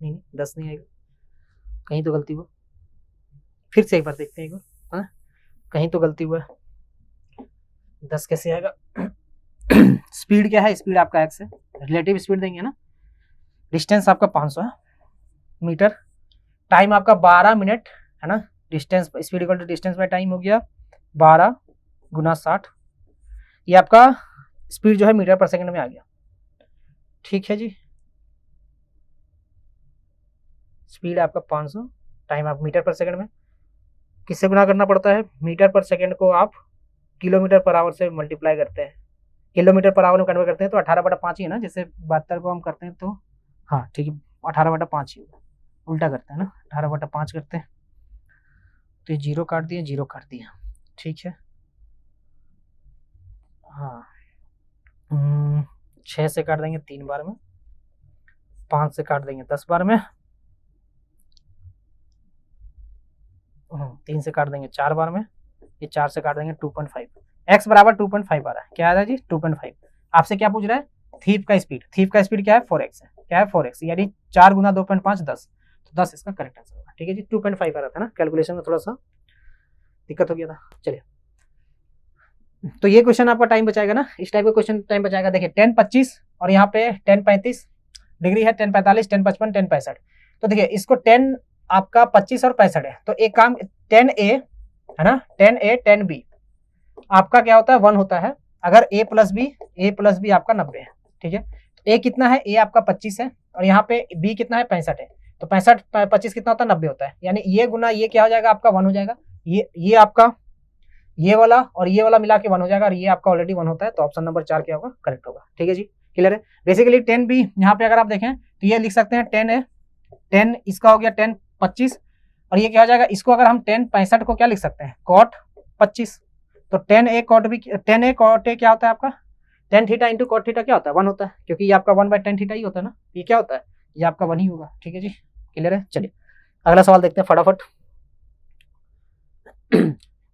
नहीं 10 नहीं आएगा, कहीं तो गलती हुआ, फिर से एक बार देखते हैं एक बार, हाँ कहीं तो गलती हुआ है, 10 कैसे आएगा। स्पीड क्या है, स्पीड आपका x है, रिलेटिव स्पीड देंगे ना, डिस्टेंस आपका 500 है मीटर, टाइम आपका 12 मिनट है ना, distance speed equal to distance by time हो गया 12 गुना 60, ये आपका स्पीड जो है मीटर पर सेकंड में आ गया। ठीक है जी, स्पीड आपका 500, टाइम आप मीटर पर सेकंड में, किससे गुना करना पड़ता है, मीटर पर सेकंड को आप किलोमीटर पर आवर से मल्टीप्लाई करते हैं, किलोमीटर पर आवर में कन्वर्ट करते हैं, तो 18/5 ही है ना, जैसे 72 को हम करते हैं, तो हाँ ठीक है 18/5 ही होगा, उल्टा करते हैं ना, 18/5 करते हैं, तो ये 0 काट दिया, 0 काट दिया। ठीक है, हाँ 6 से काट देंगे 3 बार में, 5 से काट देंगे 10 बार में, 3 से काट देंगे 4 बार में, ये 4 से काट देंगे 2.5। x बराबर 2.5 आ रहा है, क्या आ रहा है जी 2.5। आपसे क्या पूछ रहा है, थीफ का स्पीड, थीफ का स्पीड क्या है 4x है, क्या है 4x, यानी 4 गुना 2.5 10, तो 10 इसका करेक्ट आंसर होगा। ठीक है जी, 2.5 आ रहा था ना, कैलकुलेशन में थोड़ा सा दिक्कत हो गया था। चलिए, तो ये क्वेश्चन आपका टाइम बचाएगा ना, इस टाइप का क्वेश्चन टाइम बचाएगा। देखिए 10:25 और यहाँ पे 10:35 डिग्री है, 10:45 10:55 10:65, तो देखिए इसको 10 आपका 25 और 65 है, तो एक काम 10A है ना, 10A 10B आपका क्या होता है 1 होता है, अगर A प्लस बी आपका 90 है। ठीक है, A कितना है, A आपका 25 है, और यहाँ पे B कितना है 65 है, तो 65 25 कितना होता है 90 होता है, यानी ये गुना ये क्या हो जाएगा आपका 1 हो जाएगा, ये आपका ये वाला और ये वाला मिला के 1 हो जाएगा, और ये आपका ऑलरेडी 1 होता है, तो ऑप्शन नंबर 4 क्या होगा, करेक्ट होगा। ठीक है जी, क्लियर है। बेसिकली 10B यहाँ पे अगर आप देखें तो ये लिख सकते हैं 10A 10 इसका हो गया 10 25, और ये क्या हो जाएगा, इसको अगर हम 10 65 को क्या लिख सकते हैं, cot 25। तो 10 a cot भी 10 a cot a क्या होता है आपका, tan theta into cot theta क्या होता है, 1 होता है, क्योंकि ये आपका 1/tan थीटा ही होता है ना, ये क्या होता है, ये आपका 1 ही होगा। ठीक है जी, क्लियर है। चलिए अगला सवाल देखते हैं फटाफट।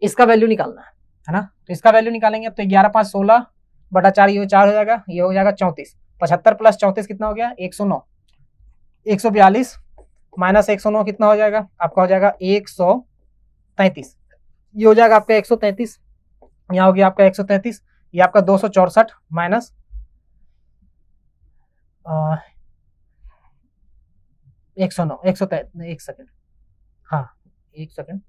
इसका वैल्यू निकालना है ना, तो इसका वैल्यू निकालेंगे तो 11 5 16 बटा 4, ये 4 हो जाएगा, ये हो जाएगा 34। 75 प्लस 34 कितना हो गया, 109। 142 माइनस 109 कितना हो जाएगा आपका, हो जाएगा 133। ये हो जाएगा आपका 133, यहाँ हो गया आपका 133, ये आपका 264 माइनस 109 133, एक सेकेंड, हाँ एक सेकेंड,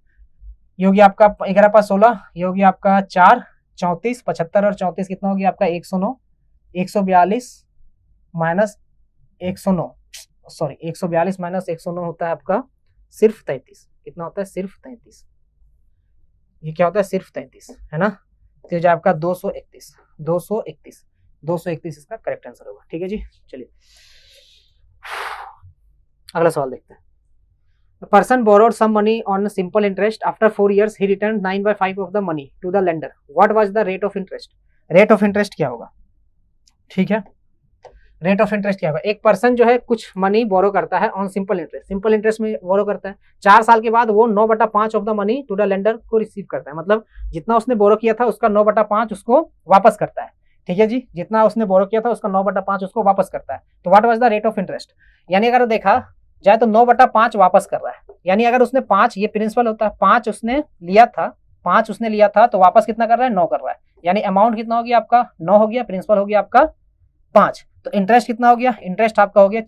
ये होगी आपका 11 5 16, ये होगी आपका 4 34, 75 और 34 कितना हो गया आपका 109। 142 माइनस 109, सॉरी 142 माइनस 109 होता है आपका सिर्फ 33। कितना होता है, सिर्फ 33। ये क्या होता है, सिर्फ 33 है ना, तो जो आपका 231 231 231 इसका करेक्ट आंसर होगा। ठीक है जी, चलिए अगला सवाल देखते हैं। The person borrowed some money on simple interest. After 4 years, he returned 9/5 of the money to the lender. What was the rate of interest? Rate of interest क्या होगा, ठीक है, रेट ऑफ इंटरेस्ट क्या होगा। एक पर्सन जो है कुछ मनी बोरो करता है on simple interest, simple interest में बोरो करता है, 4 साल के बाद वो 9/5 of the money to the lender को रिसीव करता है, मतलब जितना उसने बोरो किया था उसका 9/5 उसको वापस करता है। ठीक है जी, जितना उसने बोरो किया था उसका 9/5 उसको वापस करता है। तो what was the rate of interest, यानी अगर देखा जाए तो 9/5 वापस कर रहा है, यानी अगर उसने 5, ये प्रिंसिपल होता है, 5 उसने लिया था तो वापस कितना कर रहा है, 9 कर रहा है, यानी अमाउंट कितना हो गया आपका 9 हो गया, प्रिंसिपल हो गया आपका 5, तो इंटरेस्ट कितना हो गया, इंटरेस्ट आपका हो गया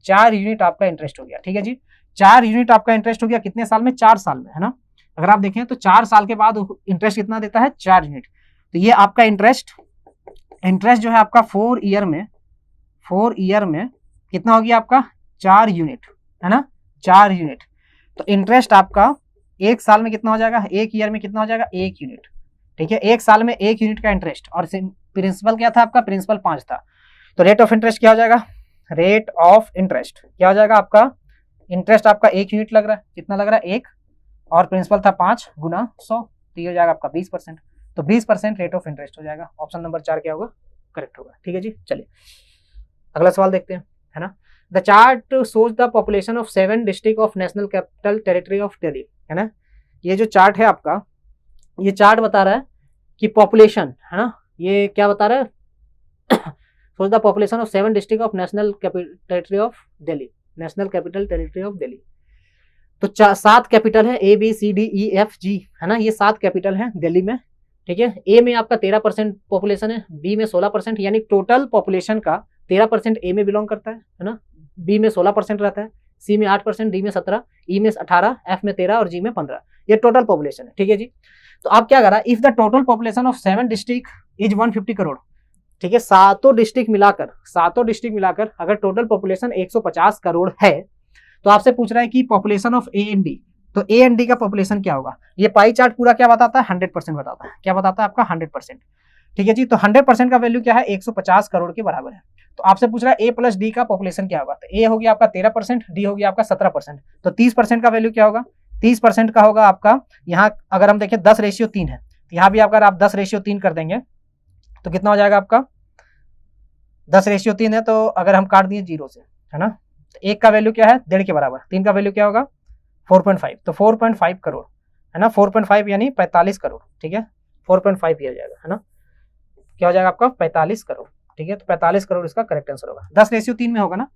4 यूनिट आपका इंटरेस्ट हो गया। ठीक है जी, 4 यूनिट आपका इंटरेस्ट हो गया, कितने साल में, 4 साल में, है ना। अगर आप देखें तो 4 साल के बाद इंटरेस्ट कितना देता है, 4 यूनिट। तो ये आपका इंटरेस्ट जो है आपका 4 ईयर में कितना हो गया आपका 4 यूनिट, है ना, 4 यूनिट। तो इंटरेस्ट आपका 1 साल में कितना हो जाएगा, 1 ईयर में कितना हो जाएगा, 1 यूनिट। ठीक है, 1 साल में 1 यूनिट का इंटरेस्ट, और प्रिंसिपल क्या था आपका, प्रिंसिपल 5 था। तो रेट ऑफ इंटरेस्ट क्या हो जाएगा, रेट ऑफ इंटरेस्ट क्या हो जाएगा आपका, इंटरेस्ट आपका 1 यूनिट लग रहा है, कितना लग रहा है 1, और प्रिंसिपल था 5 गुना 100, तो ये हो जाएगा आपका 20%। तो 20% रेट ऑफ इंटरेस्ट हो जाएगा। ऑप्शन नंबर 4 क्या होगा, करेक्ट होगा। ठीक है जी, चलिए अगला सवाल देखते हैं, है ना। The chart shows the population of 7 district of national capital territory of Delhi, है ना। ये जो चार्ट है आपका, ये चार्ट बता रहा है कि पॉपुलेशन, है ना, ये क्या बता रहा है, shows the population of 7 district of national capital territory of Delhi, national capital territory of Delhi. तो 7 कैपिटल है, ABCDEFG, है ना, ये 7 कैपिटल है दिल्ली में। ठीक है, ए में आपका 13% पॉपुलेशन है, बी में 16%, यानी टोटल पॉपुलेशन का 13% ए में बिलोंग करता है ना, बी में 16% रहता है, सी में 8%, डी में 17, ई में 18, एफ में 13 और जी में 15। ये टोटल पॉपुलेशन है। ठीक है जी, तो आप क्या करा, if the total population of 7 district is 150 crore, ठीक है, सातों डिस्ट्रिक्ट मिलाकर अगर टोटल पॉपुलेशन 150 करोड़ है, तो आपसे पूछ रहा है कि population of A and D, तो ए एंड डी का पॉपुलेशन क्या होगा। ये पाई चार्ट पूरा क्या बताता है, 100% बताता है। क्या बताता है आपका 100%। ठीक है जी, तो 100% का वैल्यू क्या है, 150 करोड़ के बराबर है। तो आपसे पूछ रहा है ए प्लस डी का पॉपुलेशन क्या होगा, तो ए हो गया आपका 13%, डी हो गया आपका 17%, तो 30% का वैल्यू क्या होगा, 30% का होगा आपका, यहाँ अगर हम देखें 10:3 है, तो यहाँ भी अगर आप 10:3 कर देंगे तो कितना हो जाएगा आपका, 10:3 है, तो अगर हम काट दिए 0 से, है ना, तो 1 का वैल्यू क्या है, 1.5 के बराबर, 3 का वैल्यू क्या होगा 4.5, तो 4.5 करोड़, है ना, 4.5 यानी 45 करोड़। ठीक है, 4.5 ये हो जाएगा, है ना, क्या हो जाएगा आपका 45 करोड़। ठीक है, तो 45 करोड़ इसका करेक्ट आंसर होगा। 10:3 में होगा ना,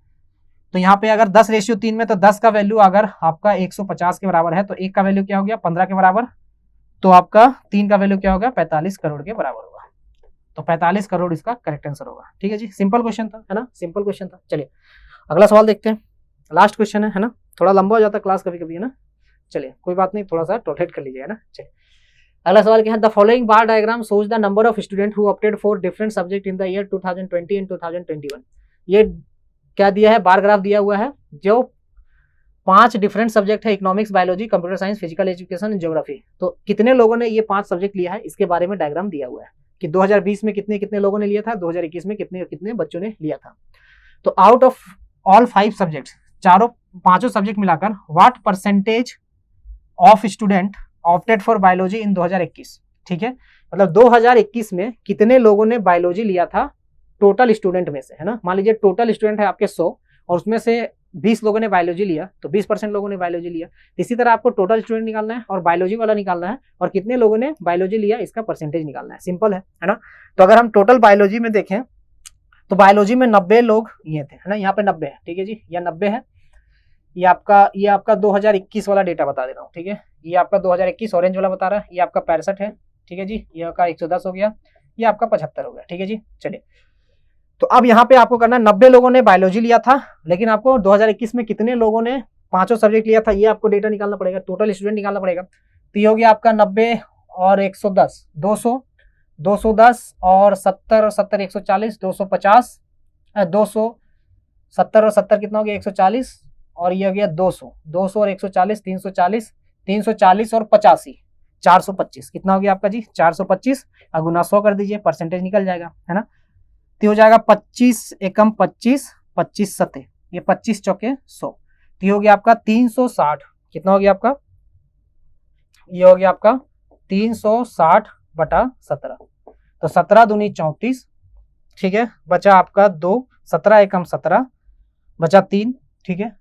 तो यहाँ पे अगर 10:3 में, तो 10 का वैल्यू अगर आपका 150 के बराबर है, तो 1 का वैल्यू क्या हो गया 15 के बराबर, तो आपका 3 का वैल्यू क्या होगा 45 करोड़ के बराबर होगा। तो 45 करोड़ इसका करेक्ट आंसर होगा। ठीक है जी, सिंपल क्वेश्चन था, है ना, सिंपल क्वेश्चन था। चलिए अगला सवाल देखते हैं, लास्ट क्वेश्चन है ना, थोड़ा लंबा हो जाता है क्लास कभी कभी, है ना। चलिए कोई बात नहीं, थोड़ा सा टोलेट कर लीजिए, है ना। चलिए अगला सवाल क्या है, the following bar diagram shows the number of student who opted for different subject in the year 2020 and 2021। ये क्या दिया है, बार ग्राफ दिया हुआ है, जो 5 डिफरेंट सब्जेक्ट है, economics, biology, computer science, physical education, geography. तो कितने लोगों ने ये 5 सब्जेक्ट लिया है, इसके बारे में डायग्राम दिया हुआ है कि 2020 में कितने कितने लोगों ने लिया था, 2021 में कितने कितने बच्चों ने लिया था। तो आउट ऑफ ऑल 5 सब्जेक्ट्स, चारों पांचों सब्जेक्ट मिलाकर what percentage of student opted for biology in 2021, ठीक है, मतलब 2021 में कितने लोगों ने बायोलॉजी लिया था टोटल स्टूडेंट में से, है ना। मान लीजिए टोटल स्टूडेंट है आपके 100 और उसमें से 20 लोगों ने बायोलॉजी लिया, तो 20% लोगों ने बायोलॉजी लिया। इसी तरह आपको टोटल स्टूडेंट निकालना है और बायोलॉजी वाला निकालना है और कितने लोगों ने बायोलॉजी लिया इसका परसेंटेज निकालना है। सिंपल है ना। तो अगर हम टोटल बायोलॉजी में देखें तो बायोलॉजी में 90 लोग ये थे, है ना, यहाँ पे 90 है, ठीक है जी, यह 90 है। ये आपका 2021 वाला डेटा बता दे रहा हूँ, ठीक है, ये आपका 2021 ऑरेंज वाला बता रहा है, ये आपका 65 है, ठीक है जी, ये आपका 110 हो गया, ये आपका 75 हो गया, ठीक है जी। चलिए, तो अब यहाँ पे आपको करना है 90 लोगों ने बायोलॉजी लिया था, लेकिन आपको 2021 में कितने लोगों ने पांचों सब्जेक्ट लिया था ये आपको डेटा निकालना पड़ेगा, टोटल स्टूडेंट निकालना पड़ेगा। तो ये हो गया आपका 90 और 110 210 और 70 और 70 140 250 270 और 70 कितना हो गया 140 और ये हो गया 200 और 140 340 और 85 425 कितना हो गया आपका जी 425 गुना 100 कर दीजिए, परसेंटेज निकल जाएगा, है ना। तो हो जाएगा 25 एकम 25 25 सते, ये 25 चौके 100, तो ये हो गया आपका 360, कितना हो गया आपका, ये हो गया आपका 360/17, तो 17 दूनी 34, ठीक है, बचा आपका 2, 17 एकम 17 बचा 3, ठीक है,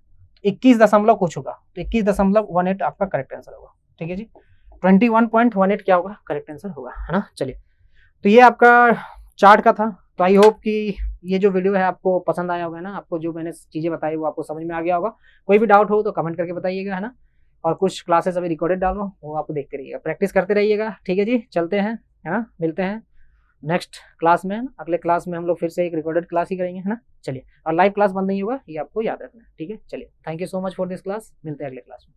21 दशमलव कुछ होगा, तो 21.18 आपका करेक्ट आंसर होगा, ठीक है जी, 21.18 क्या होगा करेक्ट आंसर होगा, है ना। चलिए, तो ये आपका चार्ट का था। तो आई होप कि ये जो वीडियो है आपको पसंद आया होगा ना, आपको जो मैंने चीजें बताई वो आपको समझ में आ गया होगा। कोई भी डाउट हो तो कमेंट करके बताइएगा, है ना। और कुछ क्लासेस अभी रिकॉर्डेड डाल रहा हूँ, वो आपको देखते रहिएगा, प्रैक्टिस करते रहिएगा, ठीक है जी। चलते हैं, है ना, मिलते हैं नेक्स्ट क्लास में, अगले क्लास में हम लोग फिर से एक रिकॉर्डेड क्लास ही करेंगे, है ना। चलिए, और लाइव क्लास बंद नहीं होगा, ये आपको याद रखना है, ठीक है। चलिए, thank you so much for this class, मिलते हैं अगले क्लास में।